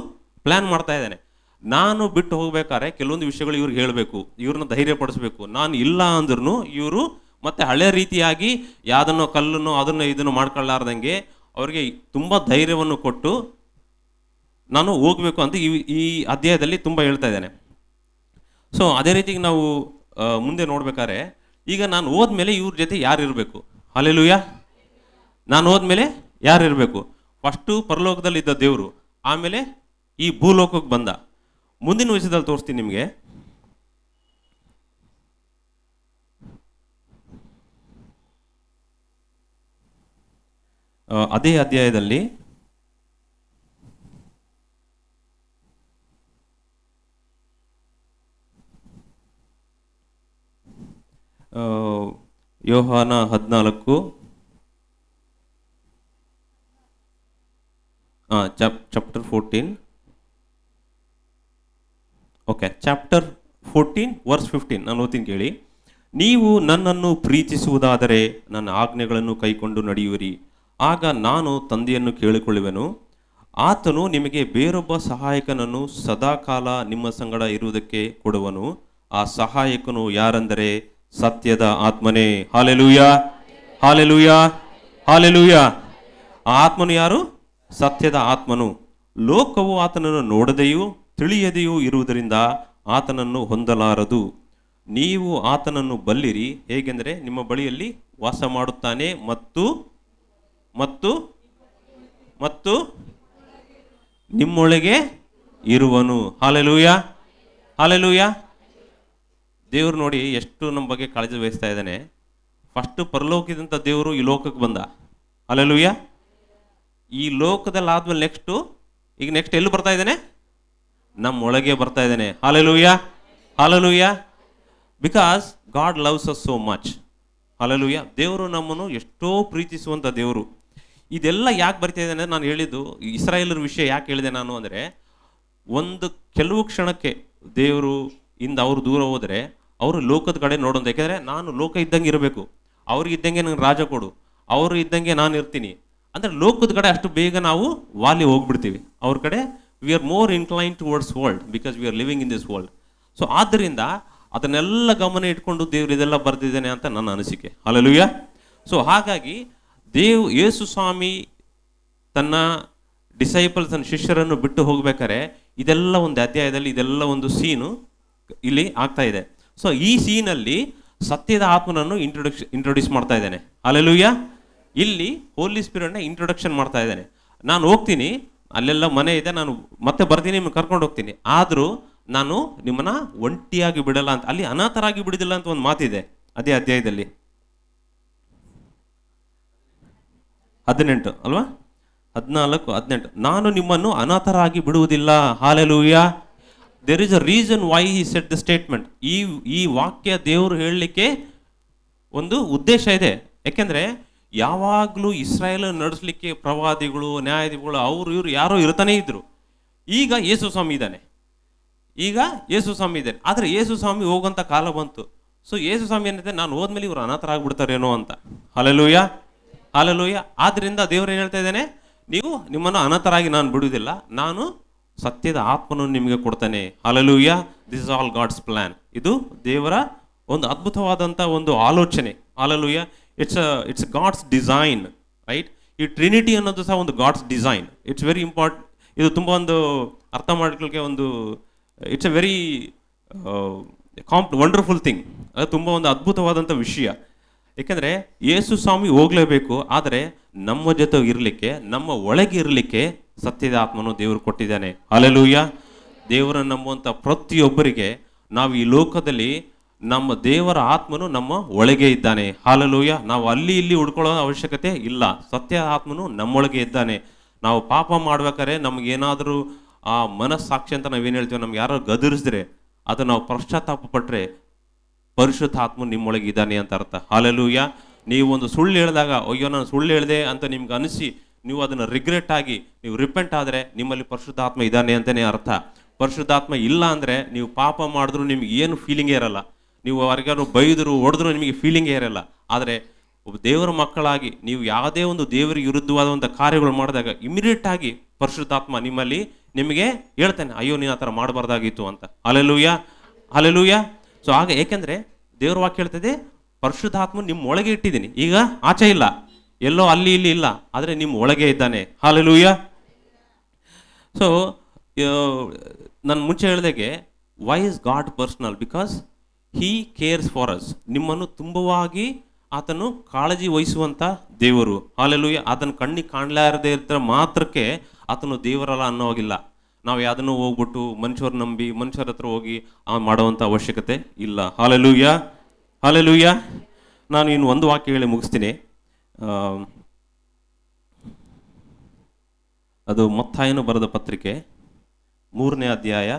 ಪ್ಲ್ಯಾನ್ ಮಾಡ್ತಾ ಇದ್ದಾನೆ. ನಾನು ಬಿಟ್ಟು ಹೋಗ್ಬೇಕಾದ್ರೆ ಕೆಲವೊಂದು ವಿಷಯಗಳು ಇವ್ರಿಗೆ ಹೇಳಬೇಕು, ಇವ್ರನ್ನ ಧೈರ್ಯಪಡಿಸ್ಬೇಕು. ನಾನು ಇಲ್ಲ ಅಂದ್ರೂ ಇವರು ಮತ್ತೆ ಹಳೆ ರೀತಿಯಾಗಿ ಯಾವುದನ್ನೋ ಕಲ್ಲನ್ನು ಅದನ್ನು ಇದನ್ನು ಮಾಡ್ಕೊಳ್ಳಾರ್ದಂಗೆ ಅವ್ರಿಗೆ ತುಂಬ ಧೈರ್ಯವನ್ನು ಕೊಟ್ಟು ನಾನು ಹೋಗ್ಬೇಕು ಅಂತ ಈ ಅಧ್ಯಾಯದಲ್ಲಿ ತುಂಬ ಹೇಳ್ತಾ ಇದ್ದಾನೆ. ಸೊ ಅದೇ ರೀತಿಗೆ ನಾವು ಮುಂದೆ ನೋಡ್ಬೇಕಾದ್ರೆ, ಈಗ ನಾನು ಹೋದ್ಮೇಲೆ ಇವ್ರ ಜೊತೆ ಯಾರು ಇರಬೇಕು? ಹಲ್ಲೆಲೂಯಾ. ನಾನು ಹೋದ್ಮೇಲೆ ಯಾರು ಇರಬೇಕು? ಫಸ್ಟು ಪರಲೋಕದಲ್ಲಿ ಇದ್ದ ದೇವರು, ಆಮೇಲೆ ಈ ಭೂಲೋಕಕ್ಕೆ ಬಂದ. ಮುಂದಿನ ವಿಷಯದಲ್ಲಿ ತೋರಿಸ್ತೀನಿ ನಿಮಗೆ. ಅದೇ ಅಧ್ಯಾಯದಲ್ಲಿ ಯೋಹಾನ 14 ಚಾಪ್ಟರ್ 14, ಓಕೆ, ಚಾಪ್ಟರ್ 14 ವರ್ಸ್ 15 ನಾನು ಓದ್ತೀನಿ ಕೇಳಿ. ನೀವು ನನ್ನನ್ನು ಪ್ರೀತಿಸುವುದಾದರೆ ನನ್ನ ಆಜ್ಞೆಗಳನ್ನು ಕೈಕೊಂಡು ನಡೆಯುವಿರಿ, ಆಗ ನಾನು ತಂದೆಯನ್ನು ಕೇಳಿಕೊಳ್ಳುವೆನು, ಆತನು ನಿಮಗೆ ಬೇರೊಬ್ಬ ಸಹಾಯಕನನ್ನು ಸದಾಕಾಲ ನಿಮ್ಮ ಸಂಗಡ ಇರುವುದಕ್ಕೆ ಕೊಡುವನು. ಆ ಸಹಾಯಕನು ಯಾರೆಂದರೆ ಸತ್ಯದ ಆತ್ಮನೇ. Hallelujah, hallelujah, hallelujah. ಆ ಆತ್ಮನು ಯಾರು? ಸತ್ಯದ ಆತ್ಮನು. ಲೋಕವು ಆತನನ್ನು ನೋಡದೆಯೂ ತಿಳಿಯದೆಯೂ ಇರುವುದರಿಂದ ಆತನನ್ನು ಹೊಂದಲಾರದು. ನೀವು ಆತನನ್ನು ಬಲ್ಲಿರಿ, ಹೇಗೆಂದರೆ ನಿಮ್ಮ ಬಳಿಯಲ್ಲಿ ವಾಸ ಮಾಡುತ್ತಾನೆ ಮತ್ತು ಮತ್ತು ಮತ್ತು ನಿಮ್ಮೊಳಗೆ ಇರುವನು. Hallelujah, hallelujah. ದೇವ್ರು ನೋಡಿ ಎಷ್ಟು ನಮ್ಮ ಬಗ್ಗೆ ಕಾಳಜಿ ವಹಿಸ್ತಾ ಇದ್ದಾನೆ. ಫಸ್ಟ್ ಪರಲೋಕದಂಥ ದೇವರು ಈ ಲೋಕಕ್ಕೆ ಬಂದ. ಹಲ್ಲೆಲೂಯಾ. ಈ ಲೋಕದಲ್ಲಿ ಆದ್ಮೇಲೆ ನೆಕ್ಸ್ಟ್ ಎಲ್ಲಿ ಬರ್ತಾ ಇದ್ದಾನೆ? ನಮ್ಮೊಳಗೆ ಬರ್ತಾ ಇದ್ದಾನೆ. Hallelujah, hallelujah. Because god loves us so much. Hallelujah. ದೇವರು ನಮ್ಮನ್ನು ಎಷ್ಟೋ ಪ್ರೀತಿಸುವಂಥ ದೇವರು. ಇದೆಲ್ಲ ಯಾಕೆ ಬರ್ತಾ ಇದೆ ಅಂದರೆ, ನಾನು ಹೇಳಿದ್ದು ಇಸ್ರಾಯೇಲರ ವಿಷಯ ಯಾಕೆ ಹೇಳಿದೆ ನಾನು ಅಂದರೆ, ಕೆಲವು ಕ್ಷಣಕ್ಕೆ ದೇವರು ಇಂದ ಅವರು ದೂರ ಹೋದರೆ ಅವರು ಲೋಕದ ಕಡೆ ನೋಡೋದು. ಯಾಕೆಂದರೆ ನಾನು ಲೋಕ ಇದ್ದಂಗೆ ಇರಬೇಕು, ಅವ್ರಿಗಿದ್ದಂಗೆ ನಂಗೆ ರಾಜ ಕೊಡು, ಅವರು ಇದ್ದಂಗೆ ನಾನು ಇರ್ತೀನಿ ಅಂದರೆ ಲೋಕದ ಕಡೆ ಅಷ್ಟು ಬೇಗ ನಾವು ವಾಲಿ ಹೋಗ್ಬಿಡ್ತೀವಿ. ಅವ್ರ ಕಡೆ we are more incline towards world because we are living in this world. So ಆದ್ದರಿಂದ ಅದನ್ನೆಲ್ಲ ಗಮನ ಇಟ್ಕೊಂಡು ದೇವ್ರು ಇದೆಲ್ಲ ಬರ್ದಿದ್ದಾನೆ ಅಂತ ನನ್ನ ಅನಿಸಿಕೆ. ಹಲ್ಲೆಲೂಯಾ. ಸೊ ಹಾಗಾಗಿ ಯೇಸು ಸ್ವಾಮಿ ತನ್ನ ಡಿಸೈಪಲ್ಸ್ ತನ್ನ ಶಿಷ್ಯರನ್ನು ಬಿಟ್ಟು ಹೋಗ್ಬೇಕಾರೆ ಇದೆಲ್ಲ ಒಂದು ಅಧ್ಯಾಯದಲ್ಲಿ ಇದೆಲ್ಲ ಒಂದು ಸೀನು ಇಲ್ಲಿ ಆಗ್ತಾ ಇದೆ. ಸೊ ಈ ಸೀನಲ್ಲಿ ಸತ್ಯದ ಆತ್ಮನನ್ನು ಇಂಟ್ರೊಡ್ಯೂಸ್ ಮಾಡ್ತಾ ಇದ್ದಾನೆ. ಹಲ್ಲೆಲೂಯಾ. ಇಲ್ಲಿ ಹೋಲಿ ಸ್ಪಿರಿಟ್ನ ಇಂಟ್ರೊಡಕ್ಷನ್ ಮಾಡ್ತಾ ಇದ್ದಾನೆ. ನಾನು ಹೋಗ್ತೀನಿ, ಅಲ್ಲೆಲ್ಲ ಮನೆ ಇದೆ, ನಾನು ಮತ್ತೆ ಬರ್ತೀನಿ, ನಿಮ್ಮನ್ನು ಕರ್ಕೊಂಡು ಹೋಗ್ತೀನಿ, ಆದರೂ ನಾನು ನಿಮ್ಮನ್ನ ಒಂಟಿಯಾಗಿ ಬಿಡಲ್ಲ ಅಂತ, ಅಲ್ಲಿ ಅನಾಥರಾಗಿ ಬಿಡುದಿಲ್ಲ ಅಂತ ಒಂದು ಮಾತಿದೆ ಅದೇ ಅಧ್ಯಾಯದಲ್ಲಿ 18 ಅಲ್ವಾ, 14-18. ನಾನು ನಿಮ್ಮನ್ನು ಅನಾಥರಾಗಿ ಬಿಡುವುದಿಲ್ಲ. Hallelujah. There is a reason why he set the statement. ಈ ವಾಕ್ಯ ದೇವರು ಹೇಳಲಿಕ್ಕೆ ಒಂದು ಉದ್ದೇಶ ಇದೆ. ಯಾಕೆಂದ್ರೆ ಯಾವಾಗಲೂ ಇಸ್ರಾಯೇಲ್ ನಡೆಸಲಿಕ್ಕೆ ಪ್ರವಾದಿಗಳು, ನ್ಯಾಯಾಧಿಪತಿಗಳು, ಅವರು ಇವರು ಯಾರೋ ಇರ್ತಾನೆ ಇದ್ರು. ಈಗ ಯೇಸು ಸ್ವಾಮಿ ಇದ್ದಾನೆ, ಆದರೆ ಯೇಸು ಸ್ವಾಮಿ ಹೋಗುವಂಥ ಕಾಲ ಬಂತು. ಸೊ ಯೇಸು ಸ್ವಾಮಿ ಏನಿದೆ, ನಾನು ಹೋದ್ಮೇಲೆ ಇವರು ಅನಾಥರಾಗ್ಬಿಡ್ತಾರೇನೋ ಅಂತ. Hallelujah, hallelujah. ಆದ್ರಿಂದ ದೇವರು ಏನು ಹೇಳ್ತಾ ಇದ್ದಾನೆ, ನಿಮ್ಮನ್ನು ಅನಾಥರಾಗಿ ನಾನು ಬಿಡುವುದಿಲ್ಲ, ನಾನು ಸತ್ಯದ ಆತ್ಮನನ್ನು ನಿಮಗೆ ಕೊಡ್ತಾನೆ. Hallelujah. This is all God's plan. ಇದು ದೇವರ ಒಂದು ಅದ್ಭುತವಾದಂಥ ಒಂದು ಆಲೋಚನೆ. Hallelujah. It's God's design, right. ಈ ಟ್ರಿನಿಟಿ ಅನ್ನೋದು ಸಹ ಒಂದು God's design. It's very important. ಇದು ತುಂಬ ಒಂದು ಅರ್ಥ ಮಾಡ್ಕೊಳ್ಳಿಕ್ಕೆ it's a very wonderful thing. ಅದು ತುಂಬ ಒಂದು ಅದ್ಭುತವಾದಂಥ ವಿಷಯ. ಏಕೆಂದರೆ ಯೇಸು ಸ್ವಾಮಿ ಹೋಗಲೇಬೇಕು, ಆದರೆ ನಮ್ಮ ಜೊತೆ ಇರಲಿಕ್ಕೆ, ನಮ್ಮ ಒಳಗೆ ಇರಲಿಕ್ಕೆ ಸತ್ಯದ ಆತ್ಮನು ದೇವರು ಕೊಟ್ಟಿದ್ದಾನೆ. ಹಲ್ಲೆಲೂಯಾ. ದೇವರನ್ನು ನಂಬುವಂಥ ಪ್ರತಿಯೊಬ್ಬರಿಗೆ ನಾವು ಈ ಲೋಕದಲ್ಲಿ ನಮ್ಮ ದೇವರ ಆತ್ಮನು ನಮ್ಮ ಒಳಗೆ ಇದ್ದಾನೆ. ಹಲ್ಲೆಲೂಯಾ. ನಾವು ಅಲ್ಲಿ ಇಲ್ಲಿ ಹುಡ್ಕೊಳ್ಳೋ ಅವಶ್ಯಕತೆ ಇಲ್ಲ. ಸತ್ಯ ಆತ್ಮನು ನಮ್ಮೊಳಗೆ ಇದ್ದಾನೆ. ನಾವು ಪಾಪ ಮಾಡ್ಬೇಕಾದ್ರೆ ನಮಗೇನಾದರೂ ಆ ಮನಸ್ಸಾಕ್ಷಿ ಅಂತ ನಾವೇನು ಹೇಳ್ತೀವಿ, ನಮ್ಗೆ ಯಾರು ಗದರಿಸಿದ್ರೆ ಅದು ನಾವು ಪಶ್ಚಾತ್ತಾಪ ಪಟ್ಟರೆ ಪರಿಶುದ್ಧ ಆತ್ಮ ನಿಮ್ಮೊಳಗೆ ಇದ್ದಾನೆ ಅಂತ ಅರ್ಥ. ಹಲ್ಲೆಲೂಯಾ. ನೀವು ಒಂದು ಸುಳ್ಳು ಹೇಳಿದಾಗ, ಅಯ್ಯೋ ನಾನು ಸುಳ್ಳು ಹೇಳಿದೆ ಅಂತ ನಿಮ್ಗೆ ಅನಿಸಿ ನೀವು ಅದನ್ನು ರಿಗ್ರೆಟ್ ಆಗಿ ನೀವು ರಿಪೆಂಟ್ ಆದರೆ ನಿಮ್ಮಲ್ಲಿ ಪರಿಶುದ್ಧಾತ್ಮ ಇದ್ದಾನೆ ಅಂತಲೇ ಅರ್ಥ. ಪರಿಶುದ್ಧಾತ್ಮ ಇಲ್ಲ ಅಂದರೆ ನೀವು ಪಾಪ ಮಾಡಿದ್ರು ನಿಮ್ಗೆ ಏನು ಫೀಲಿಂಗೇ ಇರಲ್ಲ. ನೀವು ಅವ್ರಿಗಾರು ಬೈದರು ಹೊಡೆದ್ರು ನಿಮಗೆ ಫೀಲಿಂಗೇ ಇರಲ್ಲ. ಆದರೆ ಒಬ್ಬ ದೇವರ ಮಕ್ಕಳಾಗಿ ನೀವು ಯಾವುದೇ ಒಂದು ದೇವರಿಗೆ ವಿರುದ್ಧವಾದಂಥ ಕಾರ್ಯಗಳು ಮಾಡಿದಾಗ ಇಮಿಡಿಯೇಟ್ ಆಗಿ ಪರಿಶುದ್ಧಾತ್ಮ ನಿಮಗೆ ಹೇಳ್ತಾನೆ, ಅಯ್ಯೋ ನೀನು ಆ ಥರ ಮಾಡಬಾರ್ದಾಗಿತ್ತು ಅಂತ. Hallelujah, hallelujah. ಸೊ ಆಗ ಏಕೆಂದರೆ ದೇವ್ರ ವಾಕ್ಯ ಹೇಳ್ತದೆ, ಪರಿಶುದ್ಧಾತ್ಮ ನಿಮ್ಮ ಒಳಗೆ ಇಟ್ಟಿದ್ದೀನಿ, ಈಗ ಆಚೆ ಇಲ್ಲ, ಎಲ್ಲೋ ಅಲ್ಲಿ ಇಲ್ಲಿ ಇಲ್ಲ, ಆದರೆ ನಿಮ್ಮ ಒಳಗೆ ಇದ್ದಾನೆ. ಹಲ್ಲೆಲೂಯಾ. ಸೊ ನಾನು ಮುಂಚೆ ಹೇಳಿದಾಗೆ, why is God personal? Because he cares for us. ನಿಮ್ಮನ್ನು ತುಂಬವಾಗಿ ಆತನು ಕಾಳಜಿ ವಹಿಸುವಂಥ ದೇವರು. ಹಲ್ಲೆಲೂಯಾ. ಆತನ ಕಣ್ಣಿಗೆ ಕಾಣಲಾರದೇ ಇದ್ದರೆ ಮಾತ್ರಕ್ಕೆ ಆತನು ದೇವರಲ್ಲ ಅನ್ನೋವಾಗಿಲ್ಲ. ನಾವು ಯಾವುದನ್ನು ಹೋಗ್ಬಿಟ್ಟು ಮನುಷ್ಯರು ನಂಬಿ ಮನುಷ್ಯರ ಹತ್ರ ಹೋಗಿ ಮಾಡುವಂಥ ಅವಶ್ಯಕತೆ ಇಲ್ಲ. Hallelujah, hallelujah. ನಾನು ಇನ್ನು ಒಂದು ವಾಕ್ಯ ಹೇಳಿ ಮುಗಿಸ್ತೀನಿ. ಅದು ಮತ್ತಾಯನು ಬರೆದ ಪತ್ರಿಕೆ 3ನೇ ಅಧ್ಯಾಯ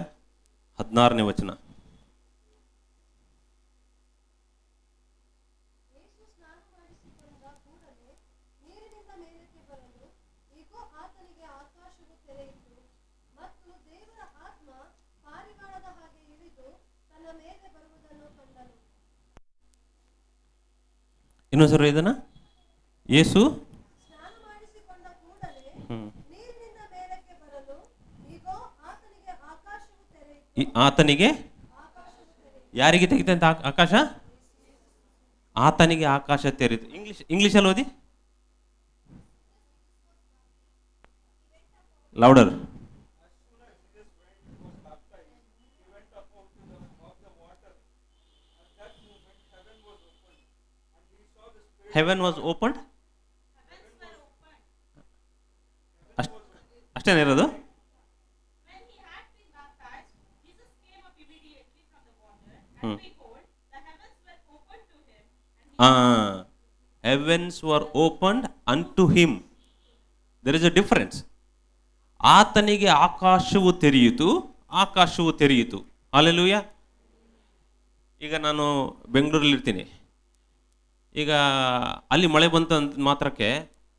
16ನೇ ವಚನ. ಇನ್ನೊಂದ್ಸರಿ ಇದನ್ನ, ಯೇಸು ಆತನಿಗೆ ಯಾರಿಗೆ ತೆಗಿತಂತ ಆಕಾಶ? ಆತನಿಗೆ ಆಕಾಶ ತೆರೀತು. ಇಂಗ್ಲಿಷಲ್ಲಿ ಓದಿ, ಲೌಡರ್. Heaven was opened. ಅಷ್ಟೇನೇ ಇರೋದು. When he had been baptized, Jesus came up immediately from the water, and behold, heavens were opened unto him. There is a difference. ಆತನಿಗೆ ಆಕಾಶವು ತೆರೆಯಿತು, ಆಕಾಶವು ತೆರೆಯಿತು. ಹಲ್ಲೆಲೂಯಾ. ಈಗ ನಾನು ಬೆಂಗಳೂರಲ್ಲಿ ಇರ್ತೀನಿ. ಈಗ ಅಲ್ಲಿ ಮಳೆ ಬಂತು ಅಂತ ಮಾತ್ರಕ್ಕೆ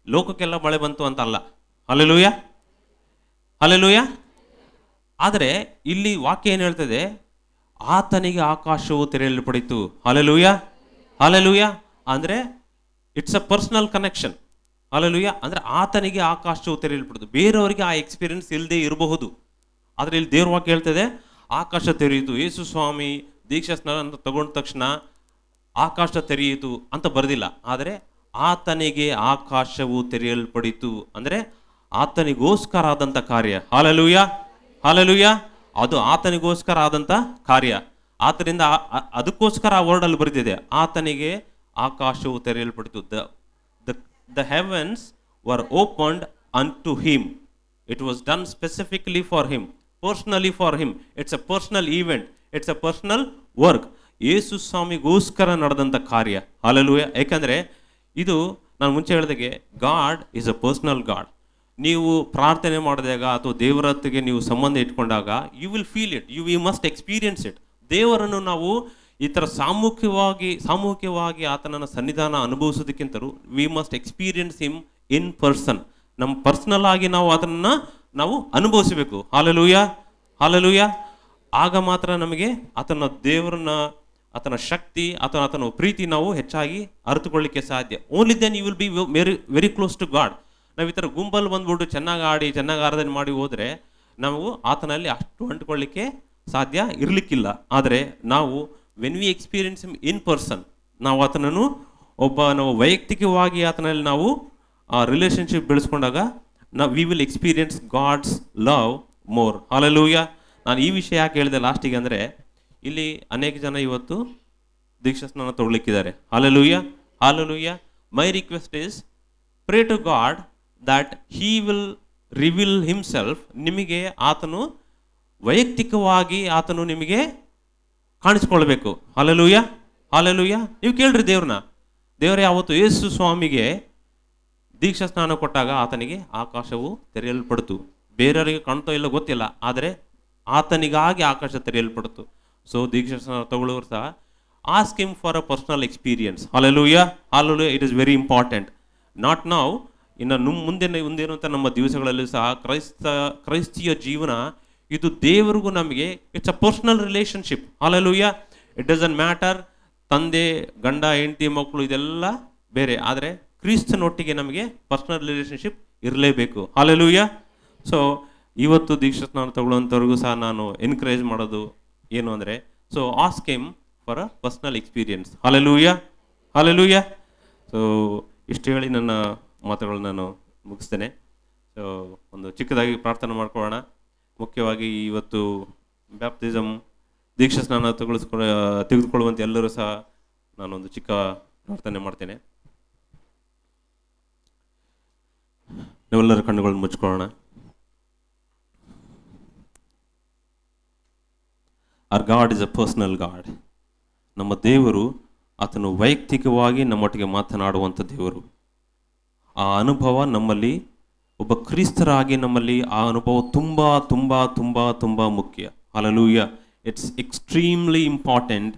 ಲೋಕಕ್ಕೆಲ್ಲ ಮಳೆ ಬಂತು ಅಂತ ಅಲ್ಲ. Hallelujah, hallelujah. ಆದರೆ ಇಲ್ಲಿ ವಾಕ್ಯ ಏನು ಹೇಳ್ತದೆ? ಆತನಿಗೆ ಆಕಾಶವು ತೆರೆಯಲ್ಪಡಿತು. Hallelujah, hallelujah. ಅಂದರೆ it's a personal connection. Hallelujah. ಅಂದರೆ ಆತನಿಗೆ ಆಕಾಶವು ತೆರೆಯಲ್ಪಡಿತು. ಬೇರೆಯವರಿಗೆ ಆ ಎಕ್ಸ್ಪೀರಿಯನ್ಸ್ ಇಲ್ಲದೆ ಇರಬಹುದು. ಆದರೆ ಇಲ್ಲಿ ದೇವ್ರ ವಾಕ್ಯ ಹೇಳ್ತದೆ ಆಕಾಶ ತೆರೆಯಿತು. ಯೇಸು ಸ್ವಾಮಿ ದೀಕ್ಷಾ ಸ್ನಾನ ತಗೊಂಡ ತಕ್ಷಣ ಆಕಾಶ ತೆರೆಯಿತು ಅಂತ ಬರೆದಿಲ್ಲ. ಆದರೆ ಆತನಿಗೆ ಆಕಾಶವು ತೆರೆಯಲ್ಪಡಿತು ಅಂದರೆ ಆತನಿಗೋಸ್ಕರ ಆದಂಥ ಕಾರ್ಯ. Hallelujah, hallelujah. ಅದು ಆತನಿಗೋಸ್ಕರ ಆದಂಥ ಕಾರ್ಯ. ಆತನಿಂದ ಅದಕ್ಕೋಸ್ಕರ ಆ ವರ್ಡಲ್ಲಿ ಬರೆದಿದೆ, ಆತನಿಗೆ ಆಕಾಶವು ತೆರೆಯಲ್ಪಡಿತು. The heavens were opened unto him. It was done specifically for him, personally for him. It's a personal event. It's a personal work. ಯೇಸು ಸ್ವಾಮಿಗೋಸ್ಕರ ನಡೆದಂಥ ಕಾರ್ಯ. ಹಲ್ಲೆಲೂಯಾ. ಯಾಕಂದರೆ ಇದು ನಾನು ಮುಂಚೆ ಹೇಳಿದಾಗೆ God is a personal God. ನೀವು ಪ್ರಾರ್ಥನೆ ಮಾಡಿದಾಗ ಅಥವಾ ದೇವರೊತ್ತಿಗೆ ನೀವು ಸಂಬಂಧ ಇಟ್ಕೊಂಡಾಗ you will feel it, you must experience it. ದೇವರನ್ನು ನಾವು ಈ ಥರ ಸಾಮೂಹಿಕವಾಗಿ ಆತನ ಸನ್ನಿಧಾನ ಅನುಭವಿಸೋದಕ್ಕಿಂತಲೂ we must experience him in person. ನಮ್ಮ ಪರ್ಸನಲ್ ಆಗಿ ನಾವು ಅದನ್ನು ನಾವು ಅನುಭವಿಸಬೇಕು. Hallelujah, hallelujah. ಆಗ ಮಾತ್ರ ನಮಗೆ ದೇವರನ್ನ, ಆತನ ಶಕ್ತಿ, ಆತನ ಪ್ರೀತಿ ನಾವು ಹೆಚ್ಚಾಗಿ ಅರಿತುಕೊಳ್ಳಿಕ್ಕೆ ಸಾಧ್ಯ. Only then you will be very close to God. ನಾವು ಈ ಥರ ಗುಂಪಲ್ಲಿ ಬಂದ್ಬಿಟ್ಟು ಚೆನ್ನಾಗಿ ಆಡಿ ಚೆನ್ನಾಗಿ ಆರಾಧನೆ ಮಾಡಿ ಹೋದರೆ ನಾವು ಆತನಲ್ಲಿ ಅಷ್ಟು ಅಂಟ್ಕೊಳ್ಳಿಕ್ಕೆ ಸಾಧ್ಯ ಇರಲಿಕ್ಕಿಲ್ಲ. ಆದರೆ ನಾವು when we experience him in person, ನಾವು ಆತನನ್ನು ನಾವು ವೈಯಕ್ತಿಕವಾಗಿ ಆತನಲ್ಲಿ ನಾವು ಆ ರಿಲೇಷನ್ಶಿಪ್ ಬೆಳೆಸ್ಕೊಂಡಾಗ we will experience God's love more. Hallelujah. ನಾನು ಈ ವಿಷಯ ಯಾಕೆ ಹೇಳಿದೆ ಲಾಸ್ಟಿಗೆ ಅಂದರೆ, ಇಲ್ಲಿ ಅನೇಕ ಜನ ಇವತ್ತು ದೀಕ್ಷಾ ಸ್ನಾನ ತಗೊಳ್ಳಿಕ್ಕಿದ್ದಾರೆ. Hallelujah, hallelujah. My request is pray to God that he will reveal himself. ನಿಮಗೆ ಆತನು ವೈಯಕ್ತಿಕವಾಗಿ ಆತನು ನಿಮಗೆ ಕಾಣಿಸ್ಕೊಳ್ಬೇಕು. Hallelujah, hallelujah. ನೀವು ಕೇಳ್ರಿ ದೇವ್ರನ್ನ. ದೇವರೇ ಯಾವತ್ತು ಯೇಸು ಸ್ವಾಮಿಗೆ ದೀಕ್ಷಾ ಸ್ನಾನ ಕೊಟ್ಟಾಗ ಆತನಿಗೆ ಆಕಾಶವು ತೆರೆಯಲ್ಪಡ್ತು. ಬೇರೆಯವರಿಗೆ ಕಾಣ್ತೋ ಇಲ್ಲ ಗೊತ್ತಿಲ್ಲ, ಆದರೆ ಆತನಿಗಾಗಿ ಆಕಾಶ ತೆರೆಯಲ್ಪಡ್ತು. ಸೊ ದೀಕ್ಷಾ ಸ್ನಾನ ತಗೊಳ್ಳೋರು ಸಹ ask him for a personal experience. Hallelujah, hallelujah. It is very important. Not ನಾವು ಇನ್ನು ಮುಂದೇನು ನಮ್ಮ ದಿವಸಗಳಲ್ಲಿ ಸಹ ಕ್ರೈಸ್ತಿಯ ಜೀವನ ಇದು ದೇವರಿಗೂ ನಮಗೆ it's a personal relationship. Hallelujah. It doesn't matter ತಂದೆ, ಗಂಡ, ಹೆಂಡತಿ, ಮಕ್ಕಳು ಇದೆಲ್ಲ ಬೇರೆ, ಆದರೆ ಕ್ರಿಸ್ತನೊಟ್ಟಿಗೆ ನಮಗೆ ಪರ್ಸನಲ್ ರಿಲೇಷನ್ಶಿಪ್ ಇರಲೇಬೇಕು. ಹಲ್ಲೆಲೂಯಾ. ಸೊ ಇವತ್ತು ದೀಕ್ಷಾ ಸ್ನಾನ ತಗೊಳ್ಳುವಂಥವ್ರಿಗೂ ಸಹ ನಾನು ಎನ್ಕರೇಜ್ ಮಾಡೋದು ಏನು ಅಂದರೆ, so ask him for a personal experience. Hallelujah, hallelujah. So ಇಷ್ಟು ಹೇಳಿ ನನ್ನ ಮಾತುಗಳು ನಾನು ಮುಗಿಸ್ತೇನೆ. ಸೊ ಒಂದು ಚಿಕ್ಕದಾಗಿ ಪ್ರಾರ್ಥನೆ ಮಾಡ್ಕೊಳ್ಳೋಣ. ಮುಖ್ಯವಾಗಿ ಇವತ್ತು ಬ್ಯಾಪ್ಟಿಸಮ್ ದೀಕ್ಷಾ ಸ್ನಾನ ತೆಗೆದುಕೊಳ್ಳುವಂಥ ಎಲ್ಲರೂ ಸಹ ನಾನೊಂದು ಚಿಕ್ಕ ಪ್ರಾರ್ಥನೆ ಮಾಡ್ತೇನೆ. ನಾವೆಲ್ಲರ ಕಣ್ಣುಗಳನ್ನು ಮುಚ್ಕೊಳ್ಳೋಣ. Our God is a personal God. ನಮ್ಮ ದೇವರು ಆತನು ವೈಯಕ್ತಿಕವಾಗಿ ನಮ್ಮೊಟ್ಟಿಗೆ ಮಾತನಾಡುವಂಥ ದೇವರು. ಆ ಅನುಭವ ನಮ್ಮಲ್ಲಿ ಒಬ್ಬ ಕ್ರಿಸ್ತರಾಗಿ ನಮ್ಮಲ್ಲಿ ಆ ಅನುಭವ ತುಂಬ ತುಂಬ ತುಂಬ ತುಂಬ ಮುಖ್ಯ. Hallelujah. It's extremely important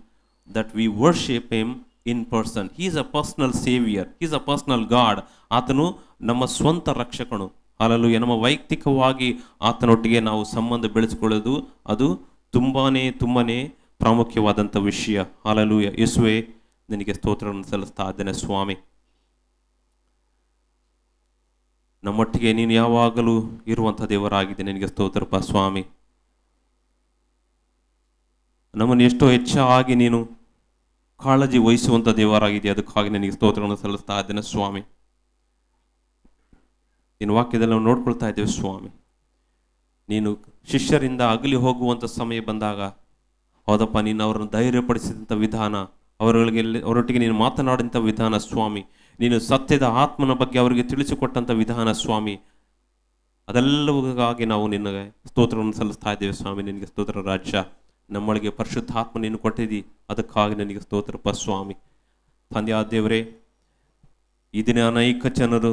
that we worship him in person. He is a personal saviour, he is a personal god. ಆತನು ನಮ್ಮ ಸ್ವಂತ ರಕ್ಷಕನು. ಹಲ್ಲೆಲೂಯಾ. ನಮ್ಮ ವೈಯಕ್ತಿಕವಾಗಿ ಆತನೊಟ್ಟಿಗೆ ನಾವು ಸಂಬಂಧ ಬೆಳೆಸಿಕೊಳ್ಳೋದು ಅದು ತುಂಬನೇ ಪ್ರಾಮುಖ್ಯವಾದಂಥ ವಿಷಯ. ಹಲ್ಲೆಲೂಯಾ. ಯೇಸುವೇ, ನಿನಗೆ ಸ್ತೋತ್ರವನ್ನು ಸಲ್ಲಿಸ್ತಾ ಇದ್ದೇನೆ ಸ್ವಾಮಿ. ನಮ್ಮೊಟ್ಟಿಗೆ ನೀನು ಯಾವಾಗಲೂ ಇರುವಂಥ ದೇವರಾಗಿದೆ. ನಿನಗೆ ಸ್ತೋತ್ರಪ್ಪ ಸ್ವಾಮಿ. ನಮ್ಮನ್ನು ಎಷ್ಟೋ ಹೆಚ್ಚಾಗಿ ನೀನು ಕಾಳಜಿ ವಹಿಸುವಂಥ ದೇವರಾಗಿದೆ. ಅದಕ್ಕಾಗಿ ನನಗೆ ಸ್ತೋತ್ರವನ್ನು ಸಲ್ಲಿಸ್ತಾ ಇದ್ದೇನೆ ಸ್ವಾಮಿ. ನಿನ್ನ ವಾಕ್ಯದಲ್ಲಿ ನಾವು ನೋಡ್ಕೊಳ್ತಾ ಇದ್ದೇವೆ ಸ್ವಾಮಿ. ನೀನು ಶಿಷ್ಯರಿಂದ ಅಗಲಿ ಹೋಗುವಂಥ ಸಮಯ ಬಂದಾಗ ಹೌದಪ್ಪ, ನೀನು ಅವರನ್ನು ಧೈರ್ಯಪಡಿಸಿದಂಥ ವಿಧಾನ, ಅವರೊಟ್ಟಿಗೆ ನೀನು ಮಾತನಾಡಿದಂಥ ವಿಧಾನ ಸ್ವಾಮಿ, ನೀನು ಸತ್ಯದ ಆತ್ಮನ ಬಗ್ಗೆ ಅವರಿಗೆ ತಿಳಿಸಿಕೊಟ್ಟಂಥ ವಿಧಾನ ಸ್ವಾಮಿ, ಅದೆಲ್ಲವಾಗಿ ನಾವು ನಿನಗೆ ಸ್ತೋತ್ರವನ್ನು ಸಲ್ಲಿಸ್ತಾ ಇದ್ದೇವೆ ಸ್ವಾಮಿ. ನಿನಗೆ ಸ್ತೋತ್ರ ರಾಜ್ಯ. ನಮ್ಮೊಳಗೆ ಪರಿಶುದ್ಧ ಆತ್ಮ ನೀನು ಕೊಟ್ಟಿದ್ದಿ, ಅದಕ್ಕಾಗಿ ನನಗೆ ಸ್ತೋತ್ರಪ್ಪ ಸ್ವಾಮಿ. ತಂದೆಯಾದ ದೇವರೇ, ಈ ದಿನ ಅನೇಕ ಜನರು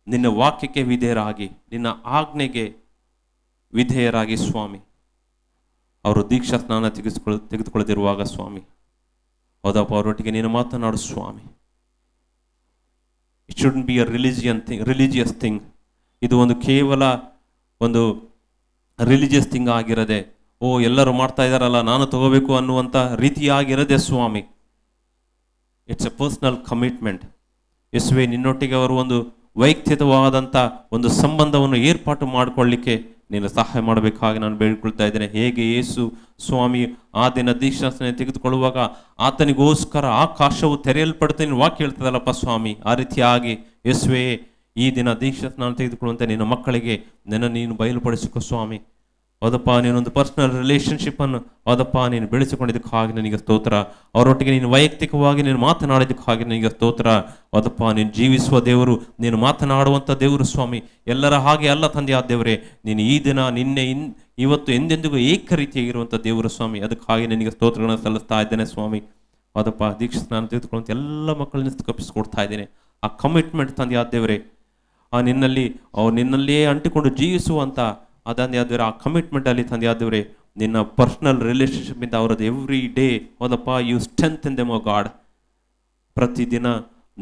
ನಿನ್ನ ವಾಕ್ಯಕ್ಕೆ ವಿಧೇಯರಾಗಿ, ನಿನ್ನ ಆಜ್ಞೆಗೆ ವಿಧೇಯರಾಗಿ ಸ್ವಾಮಿ, ಅವರು ದೀಕ್ಷಾ ಸ್ನಾನ ತೆಗೆದುಕೊಳ್ಳದಿರುವಾಗ ಸ್ವಾಮಿ, ಹೌದಪ್ಪ, ಅವರೊಟ್ಟಿಗೆ ನೀನು ಮಾತನಾಡು ಸ್ವಾಮಿ. It shouldn't be a religious thing. ಇದು ಒಂದು ಕೇವಲ ಒಂದು ರಿಲಿಜಿಯಸ್ ಥಿಂಗ್ ಆಗಿರದೆ, ಓ ಎಲ್ಲರೂ ಮಾಡ್ತಾ ಇದ್ದಾರಲ್ಲ ನಾನು ತಗೋಬೇಕು ಅನ್ನುವಂಥ ರೀತಿಯಾಗಿರದೆ ಸ್ವಾಮಿ. It's a personal commitment. ಯೇಸುವೆ, ನಿನ್ನೊಟ್ಟಿಗೆ ಅವರು ಒಂದು ವೈಯಕ್ತಿಕವಾದಂಥ ಒಂದು ಸಂಬಂಧವನ್ನು ಏರ್ಪಾಟು ಮಾಡಿಕೊಳ್ಳಿಕ್ಕೆ ನೀನು ಸಹಾಯ ಮಾಡಬೇಕಾಗಿ ನಾನು ಬೇಡಿಕೊಳ್ತಾ ಇದ್ದೇನೆ. ಹೇಗೆ ಯೇಸು ಸ್ವಾಮಿ ಆ ದಿನ ದೀಕ್ಷಾಸ್ನಾನ ತೆಗೆದುಕೊಳ್ಳುವಾಗ ಆತನಿಗೋಸ್ಕರ ಆಕಾಶವು ತೆರೆಯಲ್ಪಡುತ್ತೆ ನೀನು ವಾಕ್ಯ ಹೇಳ್ತದಲ್ಲಪ್ಪ ಸ್ವಾಮಿ, ಆ ರೀತಿಯಾಗಿ ಯೇಸುವೆ ಈ ದಿನ ದೀಕ್ಷಾಸ್ನಾನ ತೆಗೆದುಕೊಳ್ಳುವಂತೆ ನಿನ್ನ ಮಕ್ಕಳಿಗೆ ನೀನು ಬಯಲುಪಡಿಸಿಕೊ ಸ್ವಾಮಿ. ಹೌದಪ್ಪ, ನೀನೊಂದು ಪರ್ಸನಲ್ ರಿಲೇಷನ್ಶಿಪ್ಪನ್ನು ಹೌದಪ್ಪ ನೀನು ಬೆಳೆಸಿಕೊಂಡಿದ್ದಕ್ಕಾಗಿ ನನಗೆ ಸ್ತೋತ್ರ. ಅವರೊಟ್ಟಿಗೆ ನೀನು ವೈಯಕ್ತಿಕವಾಗಿ ನೀನು ಮಾತನಾಡಿದ್ದಕ್ಕಾಗಿ ನನಗೆ ಸ್ತೋತ್ರ. ಹೌದಪ್ಪ, ನೀನು ಜೀವಿಸುವ ದೇವರು, ನೀನು ಮಾತನಾಡುವಂಥ ದೇವರು ಸ್ವಾಮಿ. ಎಲ್ಲರ ಹಾಗೆ ಅಲ್ಲ ತಂದೆಯ ದೇವರೇ, ನೀನು ಈ ದಿನ ನಿನ್ನೆ ಇವತ್ತು ಎಂದೆಂದಿಗೂ ಏಕ ರೀತಿಯಾಗಿರುವಂಥ ದೇವರು ಸ್ವಾಮಿ. ಅದಕ್ಕಾಗಿ ನಿನಗೆ ಸ್ತೋತ್ರಗಳನ್ನು ಸಲ್ಲಿಸ್ತಾ ಇದ್ದೇನೆ ಸ್ವಾಮಿ. ಹೌದಪ್ಪ, ದೀಕ್ಷಾ ಸ್ನಾನ ತೆಗೆದುಕೊಳ್ಳುವಂಥ ಎಲ್ಲ ಮಕ್ಕಳನ್ನ ಕಪ್ಪಿಸ್ಕೊಡ್ತಾ ಇದ್ದೇನೆ. ಆ ಕಮಿಟ್ಮೆಂಟ್ ತಂದೆಯ ದೇವರೇ, ನಿನ್ನಲ್ಲಿಯೇ ಅಂಟಿಕೊಂಡು ಜೀವಿಸುವಂಥ ಅದಂದ್ಯಾದವರೇ, ಆ ಕಮಿಟ್ಮೆಂಟಲ್ಲಿ ತಂದೆಯಾದವರೇ, ನಿನ್ನ ಪರ್ಸನಲ್ ರಿಲೇಷನ್ಶಿಪ್ ಇಂದ ಅವರದ್ದು ಎವ್ರಿ ಡೇ ಹೌದಪ್ಪ ಯು ಸ್ಟ್ರೆಂಥೆನ್ ದೆಮ್ ಓ ಗಾಡ್. ಪ್ರತಿದಿನ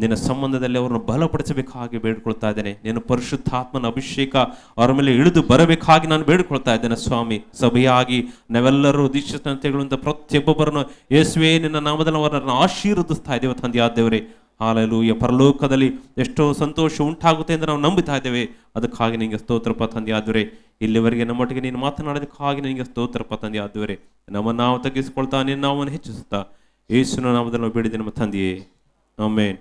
ನಿನ್ನ ಸಂಬಂಧದಲ್ಲಿ ಅವರನ್ನು ಬಲಪಡಿಸಬೇಕಾಗಿ ಬೇಡ್ಕೊಳ್ತಾ ಇದ್ದೇನೆ. ನಿನ್ನ ಪರಿಶುದ್ಧಾತ್ಮನ ಅಭಿಷೇಕ ಅವರ ಮೇಲೆ ಇಳಿದು ಬರಬೇಕಾಗಿ ನಾನು ಬೇಡ್ಕೊಳ್ತಾ ಇದ್ದೇನೆ ಸ್ವಾಮಿ. ಸಭೆಯಾಗಿ ನಾವೆಲ್ಲರೂ ದೀಕ್ಷಾಸ್ನಾನ ತೆಗೆದುಕೊಳ್ಳುವಂಥ ಪ್ರತಿಯೊಬ್ಬೊಬ್ಬರನ್ನು ಯೇಸುವೇ ನಿನ್ನ ನಾಮದಲ್ಲಿ ಅವರನ್ನು ಆಶೀರ್ವದಿಸ್ತಾ ಇದ್ದೇವೆ ತಂದೆಯಾದೇವರೇ. ಹಾಲೆಲೂಯ. ಪರಲೋಕದಲ್ಲಿ ಎಷ್ಟೋ ಸಂತೋಷ ಉಂಟಾಗುತ್ತೆ ಎಂದು ನಾವು ನಂಬುತ್ತಾ ಇದ್ದೇವೆ. ಅದಕ್ಕಾಗಿ ನಿನಗೆ ಸ್ತೋತ್ರಪ್ಪ ತಂದೆಯಾದವರೇ. ಇಲ್ಲಿವರೆಗೆ ನಮ್ಮೊಟ್ಟಿಗೆ ನೀನು ಮಾತನಾಡೋದಕ್ಕಾಗಿ ನಿನಗೆ ಸ್ತೋತ್ರಪ್ಪ ತಂದೆಯಾದವರೇ. ನಮ್ಮನ್ನು ನಾವು ತಗ್ಗಿಸಿಕೊಳ್ತಾ ನಿನ್ನ ನಾಮವನ್ನು ಹೆಚ್ಚಿಸುತ್ತಾ ಯೇಸುವಿನ ನಾಮದಲ್ಲಿ ನಾವು ಬೇಡಿದೆ ನಮ್ಮ ತಂದೆಯೇ, ಆಮೆನ್.